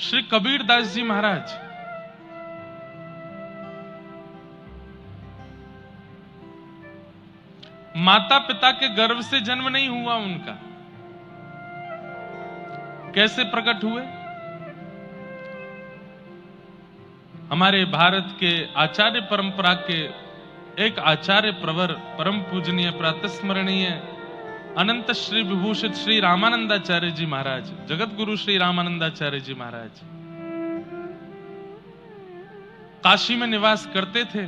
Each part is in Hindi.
श्री कबीरदास जी महाराज माता पिता के गर्भ से जन्म नहीं हुआ उनका, कैसे प्रकट हुए? हमारे भारत के आचार्य परंपरा के एक आचार्य प्रवर परम पूजनीय प्रातस्मरणीय अनंत श्री विभूषित श्री रामानंदाचार्य जी महाराज, जगत गुरु श्री रामानंदाचार्य जी महाराज काशी में निवास करते थे।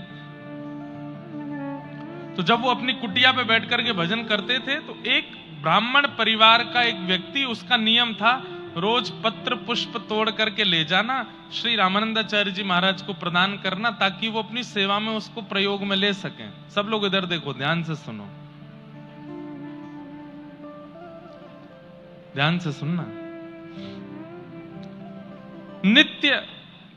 तो जब वो अपनी कुटिया पे बैठ करके भजन करते थे तो एक ब्राह्मण परिवार का एक व्यक्ति, उसका नियम था रोज पत्र पुष्प तोड़ करके ले जाना, श्री रामानंदाचार्य जी महाराज को प्रदान करना ताकि वो अपनी सेवा में उसको प्रयोग में ले सकें। सब लोग इधर देखो, ध्यान से सुनो, ध्यान से सुनना। नित्य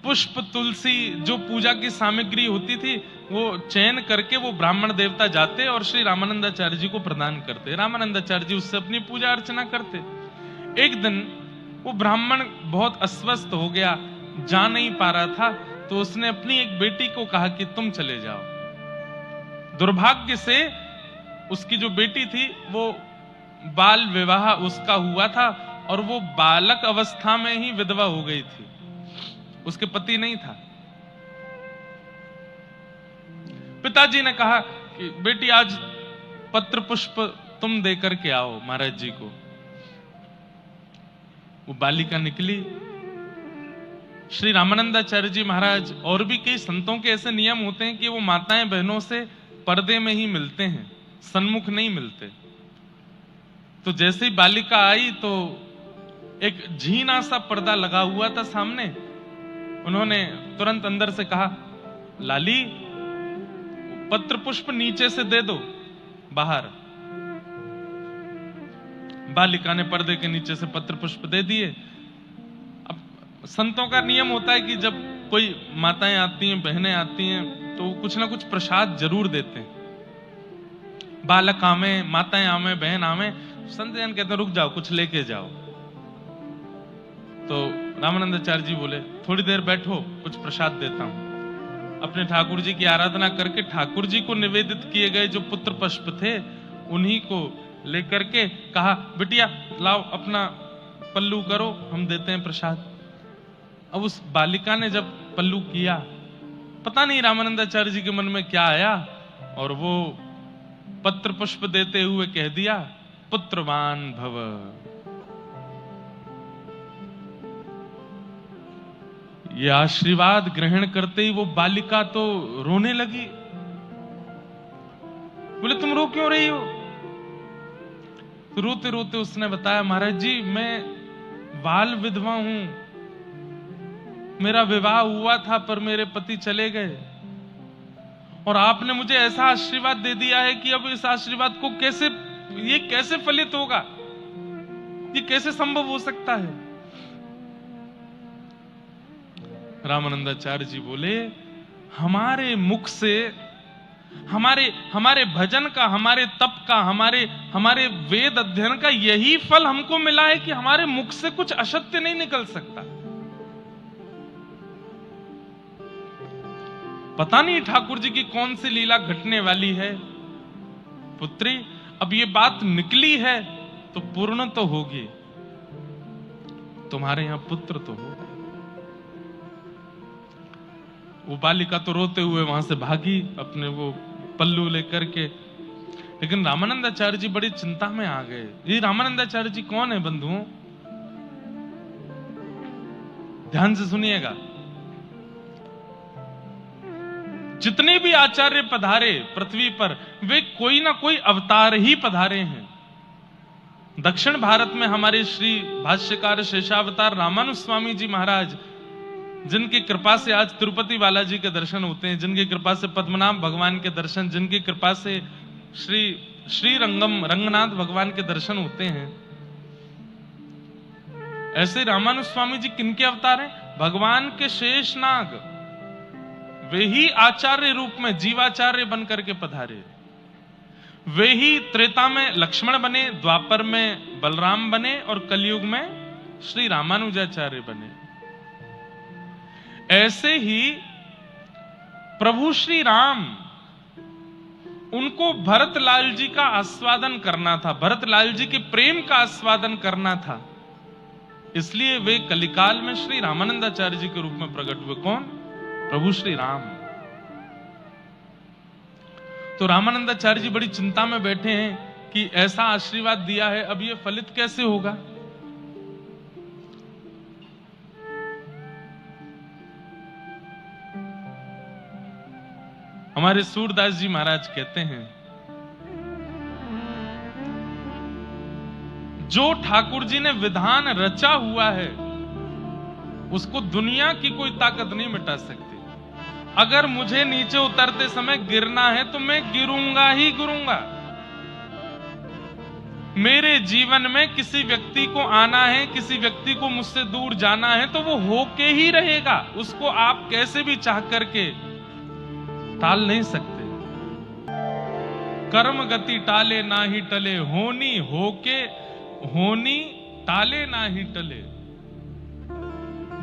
पुष्प तुलसी जो पूजा की सामग्री होती थी वो चयन करके वो ब्राह्मण देवता जाते और श्री रामानंदाचार्य जी को प्रदान करते। रामानंदाचार्य जी उससे अपनी पूजा अर्चना करते। एक दिन वो ब्राह्मण बहुत अस्वस्थ हो गया, जा नहीं पा रहा था, तो उसने अपनी एक बेटी को कहा कि तुम चले जाओ। दुर्भाग्य से उसकी जो बेटी थी वो बाल विवाह उसका हुआ था और वो बालक अवस्था में ही विधवा हो गई थी, उसके पति नहीं था। पिताजी ने कहा कि बेटी आज पत्र पुष्प तुम दे करके आओ महाराज जी को। वो बालिका निकली। श्री रामानंदाचार्य जी महाराज और भी कई संतों के ऐसे नियम होते हैं कि वो माताएं बहनों से पर्दे में ही मिलते हैं, सन्मुख नहीं मिलते। तो जैसे ही बालिका आई तो एक झीना सा पर्दा लगा हुआ था सामने। उन्होंने तुरंत अंदर से कहा, लाली पत्र पुष्प नीचे से दे दो बाहर। बालिका ने पर्दे के नीचे से पत्र पुष्प दे दिए। अब संतों का नियम होता है कि जब कोई माताएं आती हैं, बहनें आती हैं, तो कुछ ना कुछ प्रसाद जरूर देते हैं। बालक आवे, माताएं आवे, बहन आवे, संत जन कहते हैं रुक जाओ, कुछ लेके जाओ। तो रामानंदाचार्य जी बोले थोड़ी देर बैठो, कुछ प्रसाद देता हूं। अपने ठाकुर जी की आराधना करके ठाकुर जी को निवेदित किए गए जो पुत्र पुष्प थे उन्हीं को लेकर के कहा, बिटिया लाओ अपना पल्लू करो, हम देते हैं प्रसाद। अब उस बालिका ने जब पल्लू किया, पता नहीं रामानंदाचार्य जी के मन में क्या आया, और वो पत्र पुष्प देते हुए कह दिया, पुत्रवान भव। ये आशीर्वाद ग्रहण करते ही वो बालिका तो रोने लगी। बोले तुम रो क्यों रही हो? तो रोते रोते उसने बताया, महाराज जी मैं बाल विधवा हूं, मेरा विवाह हुआ था पर मेरे पति चले गए, और आपने मुझे ऐसा आशीर्वाद दे दिया है कि अब इस आशीर्वाद को ये कैसे फलित होगा, ये कैसे संभव हो सकता है? रामानंदाचार्य जी बोले, हमारे मुख से, हमारे भजन का, हमारे तप का, हमारे वेद अध्ययन का यही फल हमको मिला है कि हमारे मुख से कुछ असत्य नहीं निकल सकता। पता नहीं ठाकुर जी की कौन सी लीला घटने वाली है। पुत्री, अब ये बात निकली है तो पूर्ण तो होगी, तुम्हारे यहां पुत्र तो होगा। वो बालिका तो रोते हुए वहां से भागी अपने वो पल्लू लेकर के, लेकिन रामानंदाचार्य जी बड़ी चिंता में आ गए। ये रामानंदाचार्य जी कौन है बंधुओं? ध्यान से सुनिएगा। जितने भी आचार्य पधारे पृथ्वी पर, वे कोई ना कोई अवतार ही पधारे हैं। दक्षिण भारत में हमारे श्री भाष्यकार शेषावतार रामानुज स्वामी जी महाराज, जिनकी कृपा से आज तिरुपति बालाजी के दर्शन होते हैं, जिनकी कृपा से पद्मनाभ भगवान के दर्शन, जिनकी कृपा से श्री रंगनाथ भगवान के दर्शन होते हैं, ऐसे रामानुज स्वामी जी किनके अवतार हैं? भगवान के शेषनाग, वे ही आचार्य रूप में जीवाचार्य बन करके पधारे। वे ही त्रेता में लक्ष्मण बने, द्वापर में बलराम बने और कलयुग में श्री रामानुजाचार्य बने। ऐसे ही प्रभु श्री राम, उनको भरतलाल जी का आस्वादन करना था, भरतलाल जी के प्रेम का आस्वादन करना था, इसलिए वे कलिकाल में श्री रामानंदाचार्य जी के रूप में प्रकट हुए। कौन? प्रभु श्री राम। तो रामानंदाचार्य जी बड़ी चिंता में बैठे हैं कि ऐसा आशीर्वाद दिया है, अब ये फलित कैसे होगा। हमारे सूरदास जी महाराज कहते हैं, जो ठाकुर जी ने विधान रचा हुआ है उसको दुनिया की कोई ताकत नहीं मिटा सकती। अगर मुझे नीचे उतरते समय गिरना है तो मैं गिरूंगा ही गिरूंगा। मेरे जीवन में किसी व्यक्ति को आना है, किसी व्यक्ति को मुझसे दूर जाना है तो वो होके ही रहेगा, उसको आप कैसे भी चाह करके टाल नहीं सकते। कर्म गति टाले ना ही टले, होनी होके होनी टाले ना ही टले।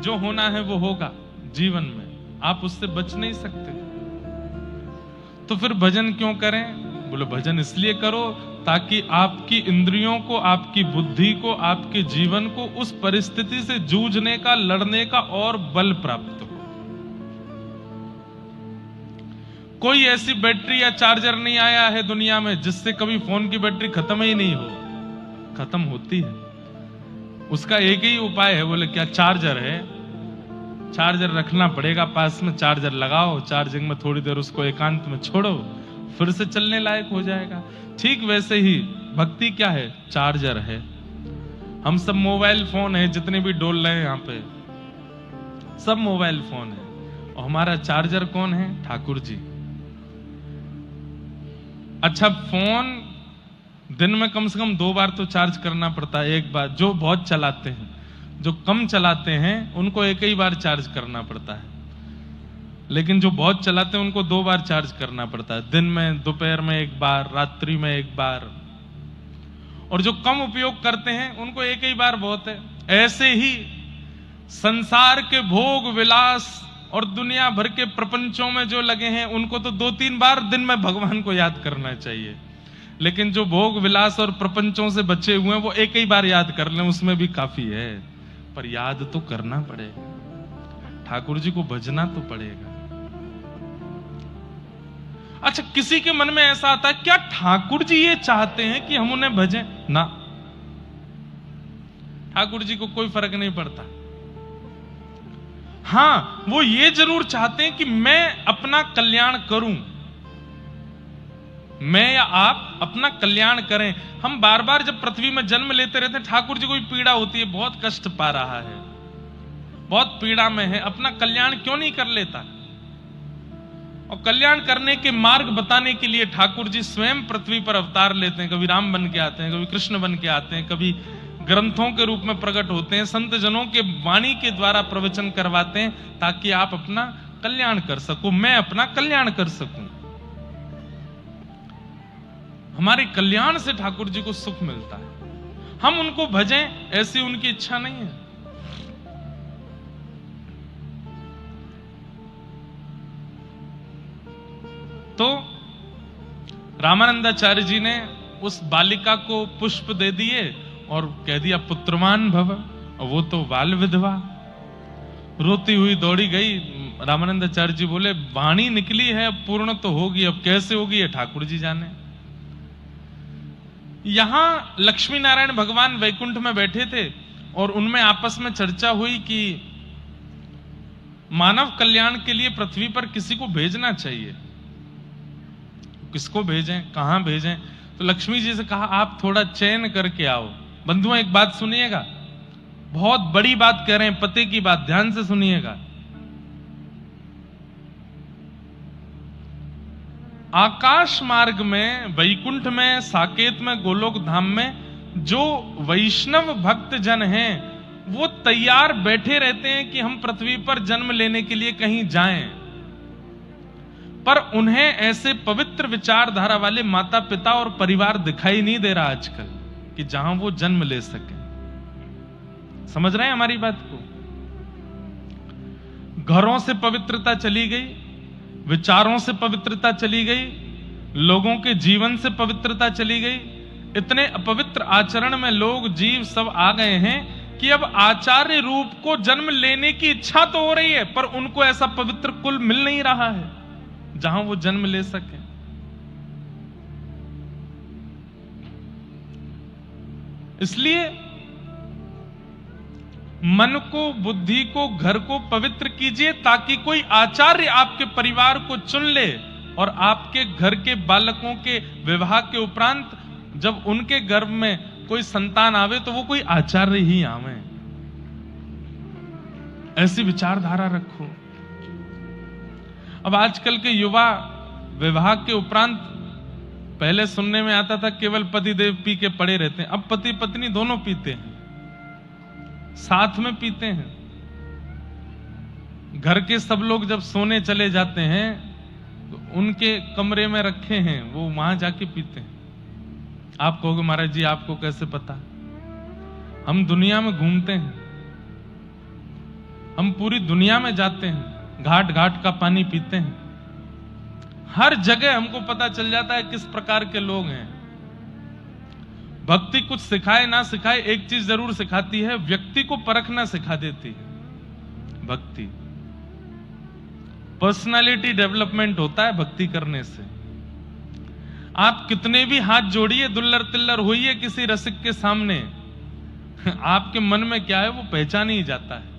जो होना है वो होगा जीवन में, आप उससे बच नहीं सकते। तो फिर भजन क्यों करें? बोले भजन इसलिए करो ताकि आपकी इंद्रियों को, आपकी बुद्धि को, आपके जीवन को उस परिस्थिति से जूझने का, लड़ने का और बल प्राप्त हो। कोई ऐसी बैटरी या चार्जर नहीं आया है दुनिया में जिससे कभी फोन की बैटरी खत्म ही नहीं हो। खत्म होती है। उसका एक ही उपाय है, बोले क्या? चार्जर है, चार्जर रखना पड़ेगा पास में, चार्जर लगाओ, चार्जिंग में थोड़ी देर उसको एकांत में छोड़ो, फिर से चलने लायक हो जाएगा। ठीक वैसे ही भक्ति क्या है? चार्जर है। हम सब मोबाइल फोन है, जितने भी डोल रहे हैं यहाँ पे सब मोबाइल फोन है, और हमारा चार्जर कौन है? ठाकुर जी। अच्छा, फोन दिन में कम से कम 2 बार तो चार्ज करना पड़ता है। एक बार जो बहुत चलाते हैं, जो कम चलाते हैं उनको एक ही बार चार्ज करना पड़ता है, लेकिन जो बहुत चलाते हैं उनको 2 बार चार्ज करना पड़ता है। दिन में, दोपहर में 1 बार, रात्रि में 1 बार, और जो कम उपयोग करते हैं उनको एक ही बार बहुत है। ऐसे ही संसार के भोग विलास और दुनिया भर के प्रपंचों में जो लगे हैं उनको तो 2-3 बार दिन में भगवान को याद करना चाहिए, लेकिन जो भोग विलास और प्रपंचों से बचे हुए हैं वो एक ही बार याद कर लें, उसमें भी काफी है। पर याद तो करना पड़ेगा, ठाकुर जी को भजना तो पड़ेगा। अच्छा, किसी के मन में ऐसा आता है, क्या ठाकुर जी ये चाहते हैं कि हम उन्हें भजें? ना, ठाकुर जी को कोई फर्क नहीं पड़ता। हां, वो ये जरूर चाहते हैं कि मैं अपना कल्याण करूं, मैं या आप अपना कल्याण करें। हम बार बार जब पृथ्वी में जन्म लेते रहते हैं, ठाकुर जी को भी पीड़ा होती है, बहुत कष्ट पा रहा है, बहुत पीड़ा में है, अपना कल्याण क्यों नहीं कर लेता? और कल्याण करने के मार्ग बताने के लिए ठाकुर जी स्वयं पृथ्वी पर अवतार लेते हैं। कभी राम बन के आते हैं, कभी कृष्ण बन के आते हैं, कभी ग्रंथों के रूप में प्रकट होते हैं, संत जनों के वाणी के द्वारा प्रवचन करवाते हैं, ताकि आप अपना कल्याण कर सको, मैं अपना कल्याण कर सकूं। हमारे कल्याण से ठाकुर जी को सुख मिलता है। हम उनको भजें ऐसी उनकी इच्छा नहीं है। तो रामानंदाचार्य जी ने उस बालिका को पुष्प दे दिए और कह दिया पुत्रवान भव, और वो तो बाल विधवा रोती हुई दौड़ी गई। रामानंदाचार्य जी बोले वाणी निकली है, अब पूर्ण तो होगी, अब कैसे होगी ये ठाकुर जी जाने। यहां लक्ष्मी नारायण भगवान वैकुंठ में बैठे थे और उनमें आपस में चर्चा हुई कि मानव कल्याण के लिए पृथ्वी पर किसी को भेजना चाहिए, किसको भेजें, कहां भेजें? तो लक्ष्मी जी से कहा आप थोड़ा चयन करके आओ। बंधुओं, एक बात सुनिएगा, बहुत बड़ी बात कह रहे हैं, पते की बात, ध्यान से सुनिएगा। आकाश मार्ग में, वैकुंठ में, साकेत में, गोलोक धाम में जो वैष्णव भक्त जन हैं वो तैयार बैठे रहते हैं कि हम पृथ्वी पर जन्म लेने के लिए कहीं जाएं, पर उन्हें ऐसे पवित्र विचारधारा वाले माता पिता और परिवार दिखाई नहीं दे रहा आजकल कि जहां वो जन्म ले सके। समझ रहे हैं हमारी बात को? घरों से पवित्रता चली गई, विचारों से पवित्रता चली गई, लोगों के जीवन से पवित्रता चली गई। इतने अपवित्र आचरण में लोग जीव सब आ गए हैं कि अब आचार्य रूप को जन्म लेने की इच्छा तो हो रही है, पर उनको ऐसा पवित्र कुल मिल नहीं रहा है जहां वो जन्म ले सके। इसलिए मन को, बुद्धि को, घर को पवित्र कीजिए ताकि कोई आचार्य आपके परिवार को चुन ले और आपके घर के बालकों के विवाह के उपरांत जब उनके गर्भ में कोई संतान आवे तो वो कोई आचार्य ही आवे। ऐसी विचारधारा रखो। अब आजकल के युवा विवाह के उपरांत, पहले सुनने में आता था केवल पति देव पी के पड़े रहते हैं, अब पति पत्नी दोनों पीते हैं, साथ में पीते हैं। घर के सब लोग जब सोने चले जाते हैं तो उनके कमरे में रखे हैं, वो वहां जाके पीते हैं। आप कहोगे महाराज जी आपको कैसे पता? हम दुनिया में घूमते हैं, हम पूरी दुनिया में जाते हैं, घाट घाट का पानी पीते हैं, हर जगह हमको पता चल जाता है किस प्रकार के लोग हैं। भक्ति कुछ सिखाए ना सिखाए, एक चीज जरूर सिखाती है, व्यक्ति को परखना सिखा देती है भक्ति। पर्सनालिटी डेवलपमेंट होता है भक्ति करने से। आप कितने भी हाथ जोड़िए, दुल्लर तिल्लर होइए किसी रसिक के सामने, आपके मन में क्या है वो पहचान ही जाता है।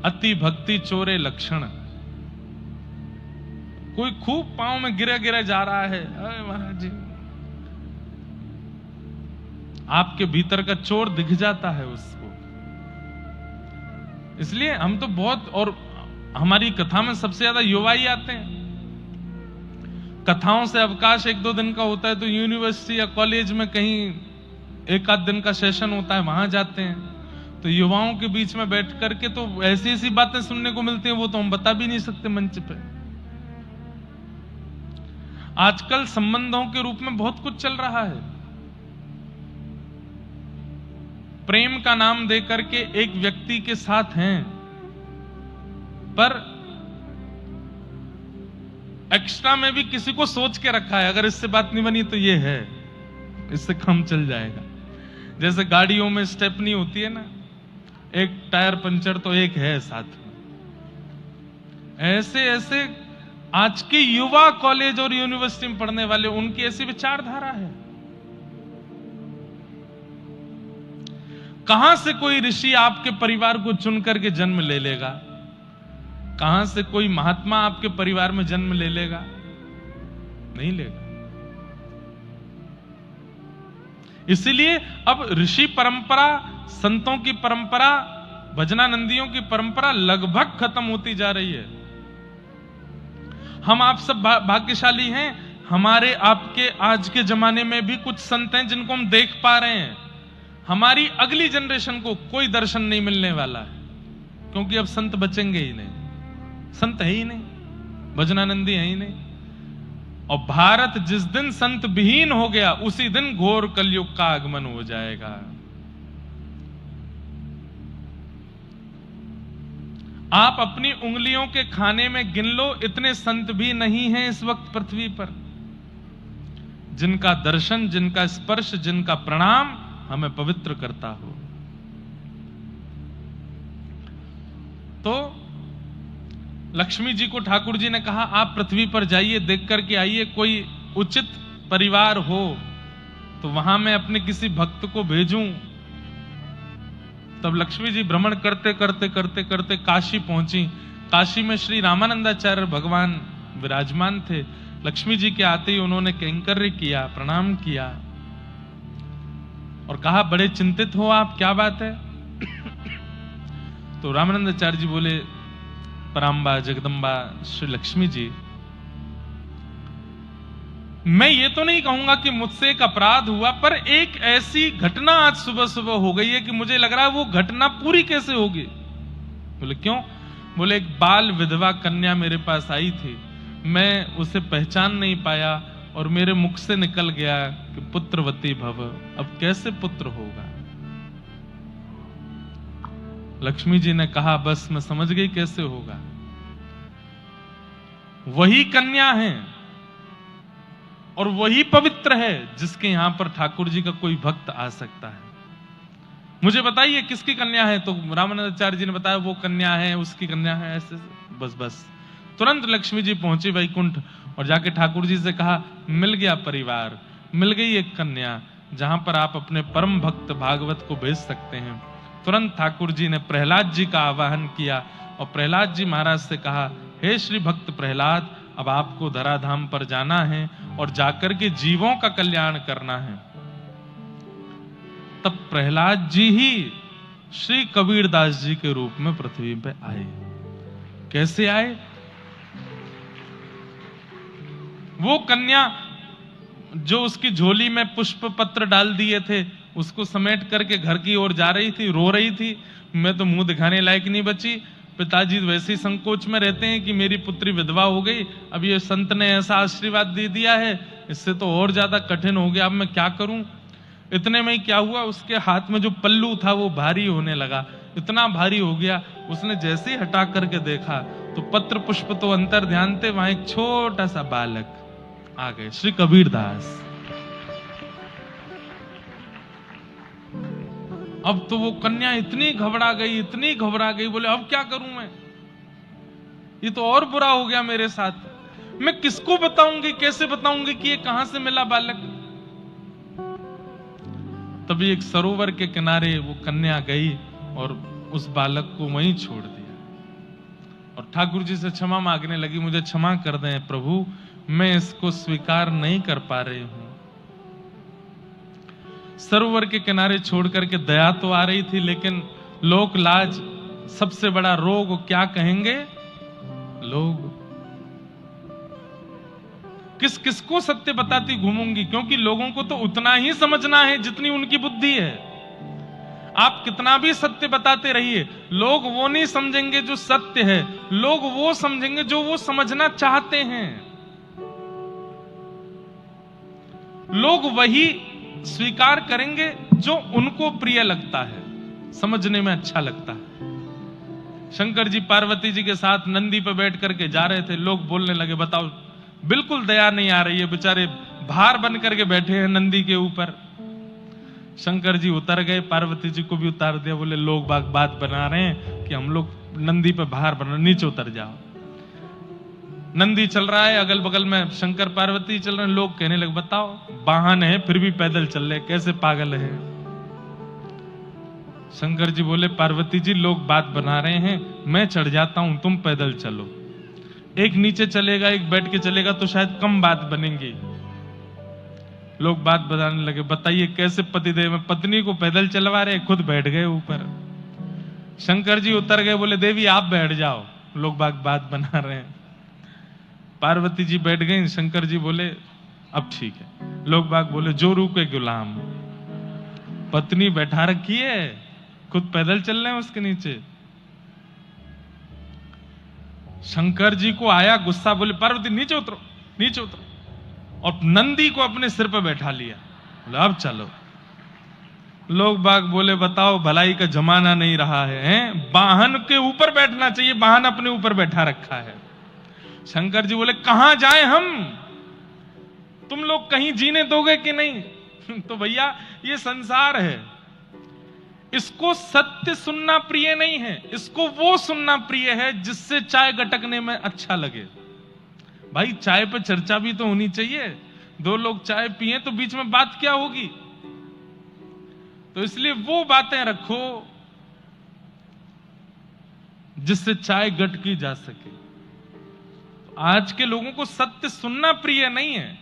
अति भक्ति चोरे लक्षण। कोई खूब पांव में गिरा गिरा जा रहा है, अरे महाराज जी, आपके भीतर का चोर दिख जाता है उसको। इसलिए हम तो बहुत, और हमारी कथा में सबसे ज्यादा युवा ही आते हैं। कथाओं से अवकाश एक दो दिन का होता है तो यूनिवर्सिटी या कॉलेज में कहीं एक आध दिन का सेशन होता है, वहां जाते हैं। तो युवाओं के बीच में बैठ करके तो ऐसी ऐसी बातें सुनने को मिलती हैं, वो तो हम बता भी नहीं सकते मंच पे। आजकल संबंधों के रूप में बहुत कुछ चल रहा है। प्रेम का नाम दे करके एक व्यक्ति के साथ हैं, पर एक्स्ट्रा में भी किसी को सोच के रखा है, अगर इससे बात नहीं बनी तो ये है, इससे काम चल जाएगा। जैसे गाड़ियों में स्टेपनी होती है ना, एक टायर पंचर तो एक है साथ में। ऐसे ऐसे आज के युवा कॉलेज और यूनिवर्सिटी में पढ़ने वाले, उनकी ऐसी विचारधारा है। कहां से कोई ऋषि आपके परिवार को चुन करके जन्म ले लेगा? कहां से कोई महात्मा आपके परिवार में जन्म ले लेगा? नहीं लेगा। इसीलिए अब ऋषि परंपरा, संतों की परंपरा, भजनानंदियों की परंपरा लगभग खत्म होती जा रही है। हम आप सब भाग्यशाली हैं, हमारे आपके आज के जमाने में भी कुछ संत हैं जिनको हम देख पा रहे हैं। हमारी अगली जनरेशन को कोई दर्शन नहीं मिलने वाला है, क्योंकि अब संत बचेंगे ही नहीं, संत है ही नहीं, भजनानंदी है ही नहीं। और भारत जिस दिन संत विहीन हो गया, उसी दिन घोर कलयुग का आगमन हो जाएगा। आप अपनी उंगलियों के खाने में गिन लो, इतने संत भी नहीं हैं इस वक्त पृथ्वी पर जिनका दर्शन, जिनका स्पर्श, जिनका प्रणाम हमें पवित्र करता हो। तो लक्ष्मी जी को ठाकुर जी ने कहा, आप पृथ्वी पर जाइए, देख करके आइए, कोई उचित परिवार हो तो वहां मैं अपने किसी भक्त को भेजूं। तब लक्ष्मी जी भ्रमण करते करते करते करते काशी पहुंची। काशी में श्री रामानंदाचार्य भगवान विराजमान थे। लक्ष्मी जी के आते ही उन्होंने कैंकर्य किया, प्रणाम किया और कहा, बड़े चिंतित हो आप, क्या बात है? तो रामानंदाचार्य जी बोले, पराम्बा जगदम्बा श्री लक्ष्मी जी, मैं ये तो नहीं कहूंगा कि मुझसे एक अपराध हुआ, पर एक ऐसी घटना आज सुबह सुबह हो गई है कि मुझे लग रहा है वो घटना पूरी कैसे होगी। बोले क्यों? बोले एक बाल विधवा कन्या मेरे पास आई थी, मैं उसे पहचान नहीं पाया और मेरे मुख से निकल गया कि पुत्रवती भव। अब कैसे पुत्र होगा? लक्ष्मी जी ने कहा बस मैं समझ गई कैसे होगा। वही कन्या है और वही पवित्र है जिसके यहां पर ठाकुर जी का कोई भक्त आ सकता है। मुझे बताइए किसकी कन्या है? तो रामानंदाचार्य जी ने बताया वो कन्या है, उसकी कन्या है, ऐसे बस तुरंत लक्ष्मी जी पहुंची वैकुंठ और जाके ठाकुर जी से कहा मिल गया परिवार, मिल गई एक कन्या जहां पर आप अपने परम भक्त भागवत को भेज सकते हैं। तुरंत ठाकुर जी ने प्रहलाद जी का आवाहन किया और प्रहलाद जी महाराज से कहा हे श्री भक्त प्रहलाद, अब आपको धराधाम पर जाना है और जाकर के जीवों का कल्याण करना है। तब प्रहलाद जी ही श्री कबीरदास जी के रूप में पृथ्वी पे आए। कैसे आए? वो कन्या जो उसकी झोली में पुष्प पत्र डाल दिए थे उसको समेट करके घर की ओर जा रही थी, रो रही थी, मैं तो मुंह दिखाने लायक नहीं बची। पिताजी वैसे ही संकोच में रहते हैं कि मेरी पुत्री विधवा हो गई, अब ये संत ने ऐसा आशीर्वाद दे दिया है, इससे तो और ज्यादा कठिन हो गया, अब मैं क्या करूं। इतने में ही क्या हुआ, उसके हाथ में जो पल्लू था वो भारी होने लगा, इतना भारी हो गया, उसने जैसे ही हटा करके देखा तो पत्र पुष्प तो अंतर ध्यान थे, वहां एक छोटा सा बालक आ गए, श्री कबीरदास। अब तो वो कन्या इतनी घबरा गई, बोले अब क्या करूं मैं, ये तो और बुरा हो गया मेरे साथ, मैं किसको बताऊंगी, कैसे बताऊंगी कि ये कहां से मिला बालक। तभी एक सरोवर के किनारे वो कन्या गई और उस बालक को वहीं छोड़ दिया और ठाकुर जी से क्षमा मांगने लगी, मुझे क्षमा कर दें प्रभु, मैं इसको स्वीकार नहीं कर पा रही हूं। सरोवर के किनारे छोड़ करके दया तो आ रही थी, लेकिन लोक लाज, सबसे बड़ा रोग क्या कहेंगे लोग। किस किस को सत्य बताती घूमूंगी, क्योंकि लोगों को तो उतना ही समझना है जितनी उनकी बुद्धि है। आप कितना भी सत्य बताते रहिए, लोग वो नहीं समझेंगे जो सत्य है, लोग वो समझेंगे जो वो समझना चाहते हैं। लोग वही स्वीकार करेंगे जो उनको प्रिय लगता है, समझने में अच्छा लगता है। शंकर जी पार्वती जी के साथ नंदी पे बैठ करके जा रहे थे, लोग बोलने लगे बताओ बिल्कुल दया नहीं आ रही है, बेचारे भार बन करके बैठे हैं नंदी के ऊपर। शंकर जी उतर गए, पार्वती जी को भी उतार दिया, बोले लोग बात बना रहे हैं कि हम लोग नंदी पे भार बना, नीचे उतर जाओ। नंदी चल रहा है, अगल बगल में शंकर पार्वती चल रहे हैं, लोग कहने लगे बताओ वाहन है फिर भी पैदल चल रहे, कैसे पागल है। शंकर जी बोले पार्वती जी लोग बात बना रहे हैं, मैं चढ़ जाता हूं, तुम पैदल चलो। एक नीचे चलेगा, एक बैठ के चलेगा तो शायद कम बात बनेंगी। लोग बात बताने लगे, बताइए कैसे पतिदेव में पत्नी को पैदल चलवा रहे, खुद बैठ गए ऊपर। शंकर जी उतर गए, बोले देवी आप बैठ जाओ, लोग बात बना रहे हैं। पार्वती जी बैठ गई, शंकर जी बोले अब ठीक है। लोग बोले जो रुके गुलाम, पत्नी बैठा रखी है, खुद पैदल चल रहे हैं उसके नीचे। शंकर जी को आया गुस्सा, बोले पार्वती नीचे उतरो, नीचे उतरो, और नंदी को अपने सिर पर बैठा लिया, बोले अब चलो। लोग बोले बताओ भलाई का जमाना नहीं रहा है, वाहन के ऊपर बैठना चाहिए, वाहन अपने ऊपर बैठा रखा है। शंकर जी बोले कहां जाए हम, तुम लोग कहीं जीने दोगे कि नहीं। तो भैया ये संसार है, इसको सत्य सुनना प्रिय नहीं है, इसको वो सुनना प्रिय है जिससे चाय गटकने में अच्छा लगे। भाई चाय पे चर्चा भी तो होनी चाहिए, दो लोग चाय पिए तो बीच में बात क्या होगी। तो इसलिए वो बातें रखो जिससे चाय गटकी जा सके। आज के लोगों को सत्य सुनना प्रिय नहीं है,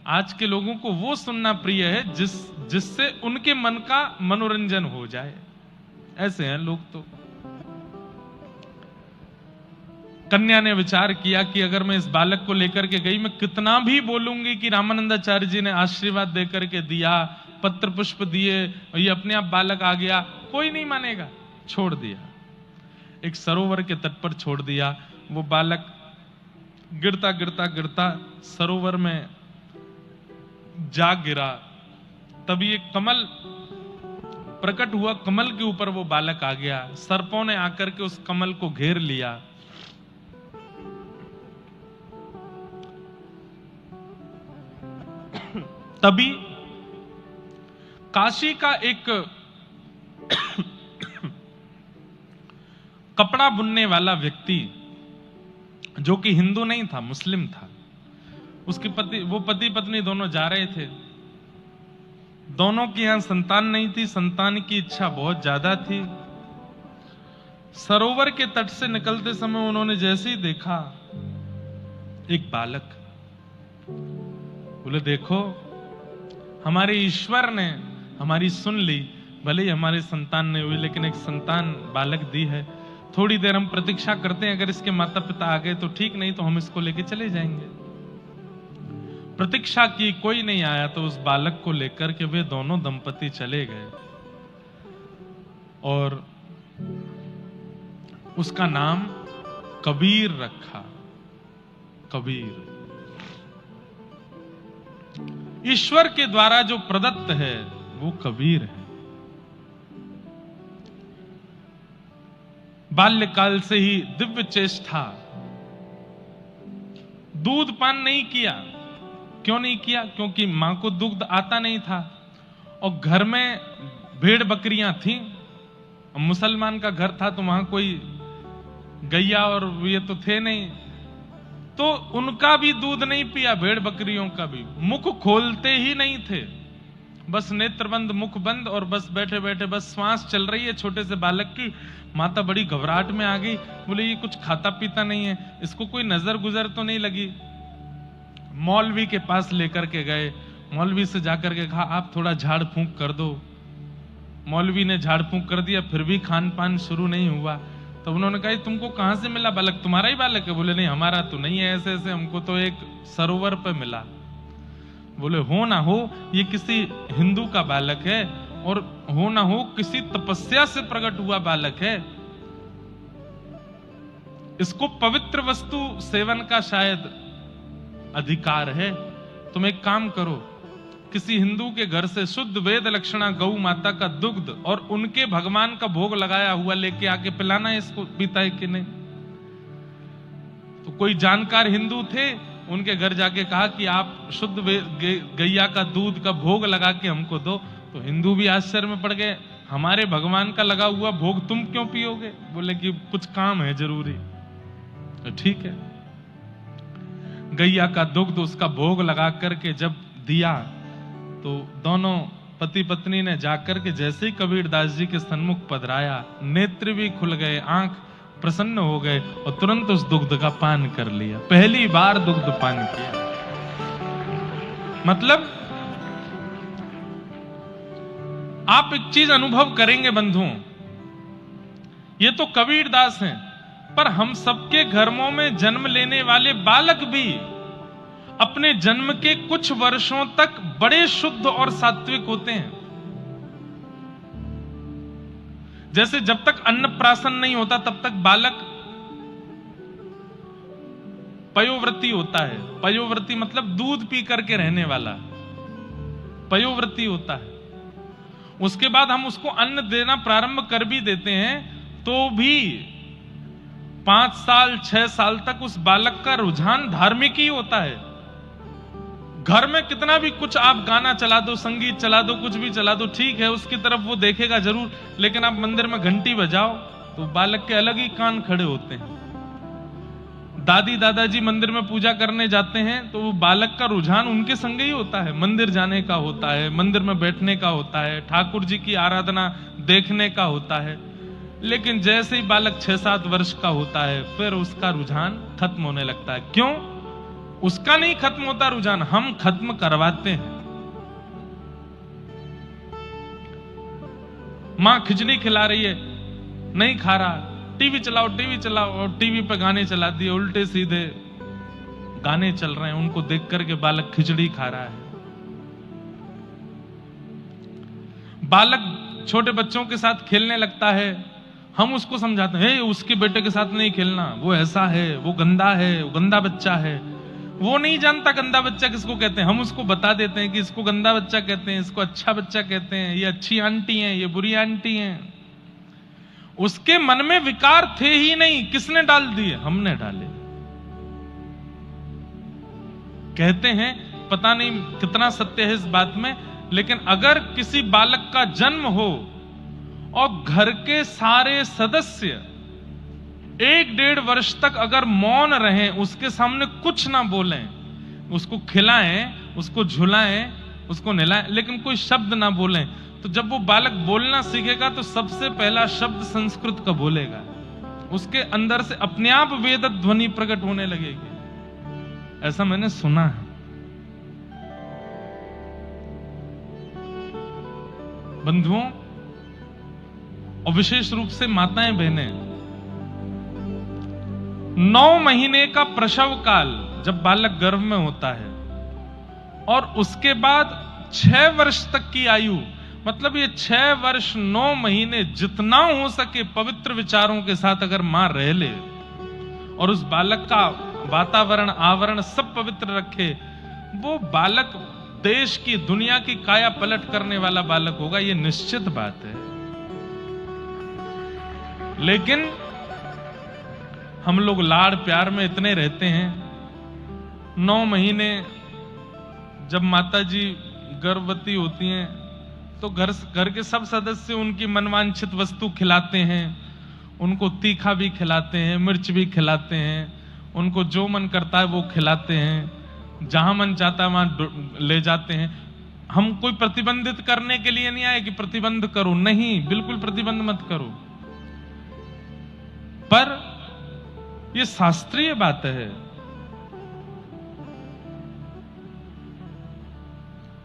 आज के लोगों को वो सुनना प्रिय है जिससे उनके मन का मनोरंजन हो जाए। ऐसे हैं लोग। तो कन्या ने विचार किया कि अगर मैं इस बालक को लेकर के गई, मैं कितना भी बोलूंगी कि रामानंदाचार्य जी ने आशीर्वाद देकर के दिया, पत्र पुष्प दिए और ये अपने आप बालक आ गया, कोई नहीं मानेगा। छोड़ दिया, एक सरोवर के तट पर छोड़ दिया। वो बालक गिरता गिरता गिरता सरोवर में जा गिरा। तभी एक कमल प्रकट हुआ कमल के ऊपर वो बालक आ गया। सर्पों ने आकर के उस कमल को घेर लिया। तभी काशी का एक कपड़ा बुनने वाला व्यक्ति, जो कि हिंदू नहीं था, मुस्लिम था, उसकी पति पत्नी दोनों जा रहे थे। दोनों की यहां संतान नहीं थी, संतान की इच्छा बहुत ज्यादा थी। सरोवर के तट से निकलते समय उन्होंने जैसे ही देखा एक बालक, बोले देखो हमारे ईश्वर ने हमारी सुन ली, भले ही हमारी संतान नहीं हुई लेकिन एक संतान बालक दी है। थोड़ी देर हम प्रतीक्षा करते हैं, अगर इसके माता पिता आ गए तो ठीक, नहीं तो हम इसको लेके चले जाएंगे। प्रतीक्षा की, कोई नहीं आया तो उस बालक को लेकर के वे दोनों दंपति चले गए और उसका नाम कबीर रखा। कबीर ईश्वर के द्वारा जो प्रदत्त है वो कबीर है। बाल्यकाल से ही दिव्य चेष्टा, दूध पान नहीं किया। क्यों नहीं किया? क्योंकि मां को दुग्ध आता नहीं था और घर में भेड़ बकरियां थीं। मुसलमान का घर था तो वहां कोई गैया और ये तो थे नहीं, तो उनका भी दूध नहीं पिया, भेड़ बकरियों का भी। मुख खोलते ही नहीं थे, बस नेत्र बंद, मुख बंद, और बस बैठे बैठे बस श्वास चल रही है छोटे से बालक की। माता बड़ी घबराहट में आ गई, बोले ये कुछ खाता पीता नहीं है, इसको कोई नजर गुजर तो नहीं लगी। मौलवी के पास लेकर के गए, मौलवी से जाकर के कहा आप थोड़ा झाड़ फूंक कर दो। मौलवी ने झाड़ फूंक कर दिया, फिर भी खान पान शुरू नहीं हुआ। तो उन्होंने कहा तुमको कहां से मिला बालक? तुम्हारा ही बालक है? बोले नहीं हमारा तो नहीं है, ऐसे ऐसे हमको तो एक सरोवर पे मिला। बोले हो ना हो ये किसी हिंदू का बालक है, और हो ना हो किसी तपस्या से प्रकट हुआ बालक है, इसको पवित्र वस्तु सेवन का शायद अधिकार है। तुम एक काम करो, किसी हिंदू के घर से शुद्ध वेद लक्षणा गौ माता का दुग्ध और उनके भगवान का भोग लगाया हुआ लेके आके पिलाना है, इसको पीता है कि नहीं। तो कोई जानकार हिंदू थे, उनके घर जाके कहा कि आप शुद्ध गैया का दूध का भोग लगा के हमको दो। तो हिंदू भी आश्चर्य में पड़ गए, हमारे भगवान का लगा हुआ भोग तुम क्यों पियोगे? बोले कि कुछ काम है जरूरी। तो ठीक है, गैया का दुग्ध उसका भोग लगा करके जब दिया तो दोनों पति पत्नी ने जाकर के जैसे ही कबीरदास जी के सन्मुख पधराया, नेत्र भी खुल गए, आंख प्रसन्न हो गए और तुरंत उस दुग्ध का पान कर लिया। पहली बार दुग्ध पान किया। मतलब आप एक चीज अनुभव करेंगे बंधुओं, ये तो कबीरदास हैं, पर हम सबके घरों में जन्म लेने वाले बालक भी अपने जन्म के कुछ वर्षों तक बड़े शुद्ध और सात्विक होते हैं। जैसे जब तक अन्नप्राशन नहीं होता तब तक बालक पयोव्रती होता है। पयोव्रती मतलब दूध पी करके रहने वाला पयोव्रती होता है। उसके बाद हम उसको अन्न देना प्रारंभ कर भी देते हैं तो भी 5 साल 6 साल तक उस बालक का रुझान धार्मिक ही होता है। घर में कितना भी कुछ आप गाना चला दो, संगीत चला दो, कुछ भी चला दो, ठीक है, उसकी तरफ वो देखेगा जरूर, लेकिन आप मंदिर में घंटी बजाओ तो बालक के अलग ही कान खड़े होते हैं। दादी दादाजी मंदिर में पूजा करने जाते हैं तो वो बालक का रुझान उनके संग ही होता है, मंदिर जाने का होता है, मंदिर में बैठने का होता है, ठाकुर जी की आराधना देखने का होता है। लेकिन जैसे ही बालक 6-7 वर्ष का होता है फिर उसका रुझान खत्म होने लगता है। क्यों? उसका नहीं खत्म होता रुझान, हम खत्म करवाते हैं। मां खिचड़ी खिला रही है, नहीं खा रहा, टीवी चलाओ और टीवी पे गाने चला दिए, उल्टे सीधे गाने चल रहे हैं, उनको देख करके बालक खिचड़ी खा रहा है। बालक छोटे बच्चों के साथ खेलने लगता है, हम उसको समझाते हैं उसके बेटे के साथ नहीं खेलना, वो ऐसा है, वो गंदा है, वो गंदा बच्चा है। वो नहीं जानता गंदा बच्चा किसको कहते हैं, हम उसको बता देते हैं कि इसको गंदा बच्चा कहते हैं, इसको अच्छा बच्चा कहते हैं, ये अच्छी आंटी हैं, ये बुरी आंटी हैं। उसके मन में विकार थे ही नहीं, किसने डाल दिए? हमने डाले। कहते हैं, पता नहीं कितना सत्य है इस बात में, लेकिन अगर किसी बालक का जन्म हो और घर के सारे सदस्य 1-1.5 वर्ष तक अगर मौन रहें, उसके सामने कुछ ना बोलें, उसको खिलाएं, उसको झुलाएं, उसको नहलाएं, लेकिन कोई शब्द ना बोलें, तो जब वो बालक बोलना सीखेगा तो सबसे पहला शब्द संस्कृत का बोलेगा। उसके अंदर से अपने आप वेद ध्वनि प्रकट होने लगेगी। ऐसा मैंने सुना है। बंधुओं और विशेष रूप से माताएं बहनें, 9 महीने का प्रसव काल जब बालक गर्भ में होता है और उसके बाद 6 वर्ष तक की आयु, मतलब ये 6 वर्ष 9 महीने जितना हो सके पवित्र विचारों के साथ अगर मां रह ले और उस बालक का वातावरण आवरण सब पवित्र रखे, वो बालक देश की दुनिया की काया पलट करने वाला बालक होगा, ये निश्चित बात है। लेकिन हम लोग लाड़ प्यार में इतने रहते हैं, 9 महीने जब माता जी गर्भवती होती हैं तो घर के सब सदस्य उनकी मनवांछित वस्तु खिलाते हैं, उनको तीखा भी खिलाते हैं, मिर्च भी खिलाते हैं, उनको जो मन करता है वो खिलाते हैं, जहां मन चाहता है वहां ले जाते हैं। हम कोई प्रतिबंधित करने के लिए नहीं आए कि प्रतिबंध करो, नहीं, बिल्कुल प्रतिबंध मत करो, पर ये शास्त्रीय बात है।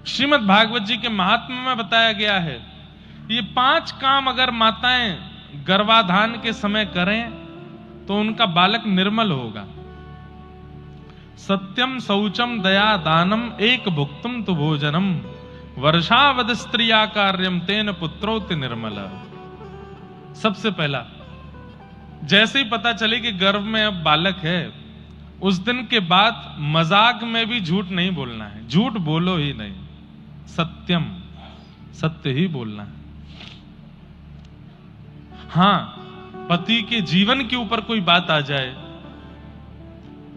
श्रीमद् भागवत जी के महात्म्य में बताया गया है, ये 5 काम अगर माताएं गर्भाधान के समय करें तो उनका बालक निर्मल होगा। सत्यम शौचम दया दानम एक भुक्तम तु भोजनम वर्षावद स्त्रिया कार्यम तेन पुत्रोति निर्मल। सबसे पहला, जैसे ही पता चले कि गर्भ में अब बालक है, उस दिन के बाद मजाक में भी झूठ नहीं बोलना है, झूठ बोलो ही नहीं, सत्यम, सत्य ही बोलना है। हां, पति के जीवन के ऊपर कोई बात आ जाए,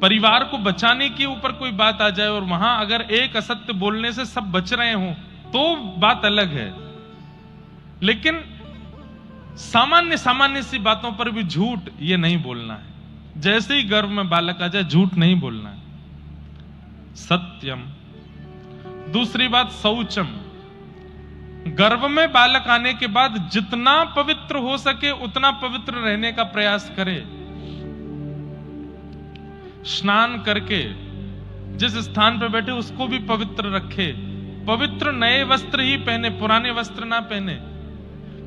परिवार को बचाने के ऊपर कोई बात आ जाए और वहां अगर एक असत्य बोलने से सब बच रहे हो तो बात अलग है, लेकिन सामान्य सामान्य सी बातों पर भी झूठ ये नहीं बोलना है। जैसे ही गर्भ में बालक आ जाए झूठ नहीं बोलना है, सत्यम। दूसरी बात शौचम, गर्भ में बालक आने के बाद जितना पवित्र हो सके उतना पवित्र रहने का प्रयास करे। स्नान करके जिस स्थान पर बैठे उसको भी पवित्र रखे, पवित्र नए वस्त्र ही पहने, पुराने वस्त्र ना पहने,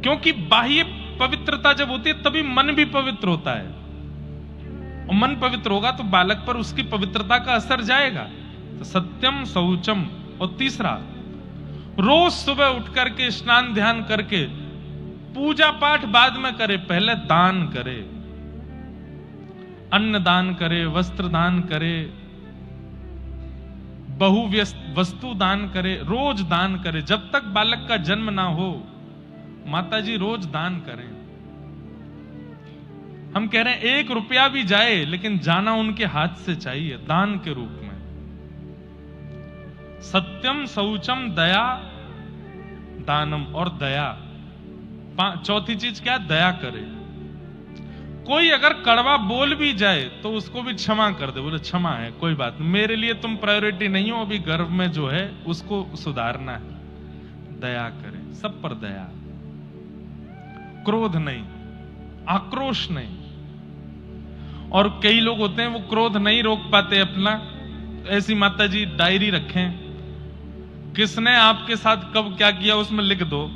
क्योंकि बाह्य पवित्रता जब होती है तभी मन भी पवित्र होता है, और मन पवित्र होगा तो बालक पर उसकी पवित्रता का असर जाएगा। तो सत्यम शौचम। और तीसरा, रोज सुबह उठ करके स्नान ध्यान करके पूजा पाठ बाद में करे, पहले दान करे, अन्न दान करे, वस्त्र दान करे, वस्तु दान करे, रोज दान करे। जब तक बालक का जन्म ना हो माता जी रोज दान करें। हम कह रहे हैं 1 रुपया भी जाए लेकिन जाना उनके हाथ से चाहिए, दान के रूप में। सत्यम शौचम दया दानम, और दया। चौथी चीज क्या? दया करे। कोई अगर कड़वा बोल भी जाए तो उसको भी क्षमा कर दे, बोले क्षमा है, कोई बात नहीं, मेरे लिए तुम प्रायोरिटी नहीं हो, अभी गर्भ में जो है उसको सुधारना है। दया करे, सब पर दया, क्रोध नहीं, आक्रोश नहीं। और कई लोग होते हैं वो क्रोध नहीं रोक पाते अपना, ऐसी माता जी डायरी रखें, किसने आपके साथ कब क्या किया उसमें लिख दो,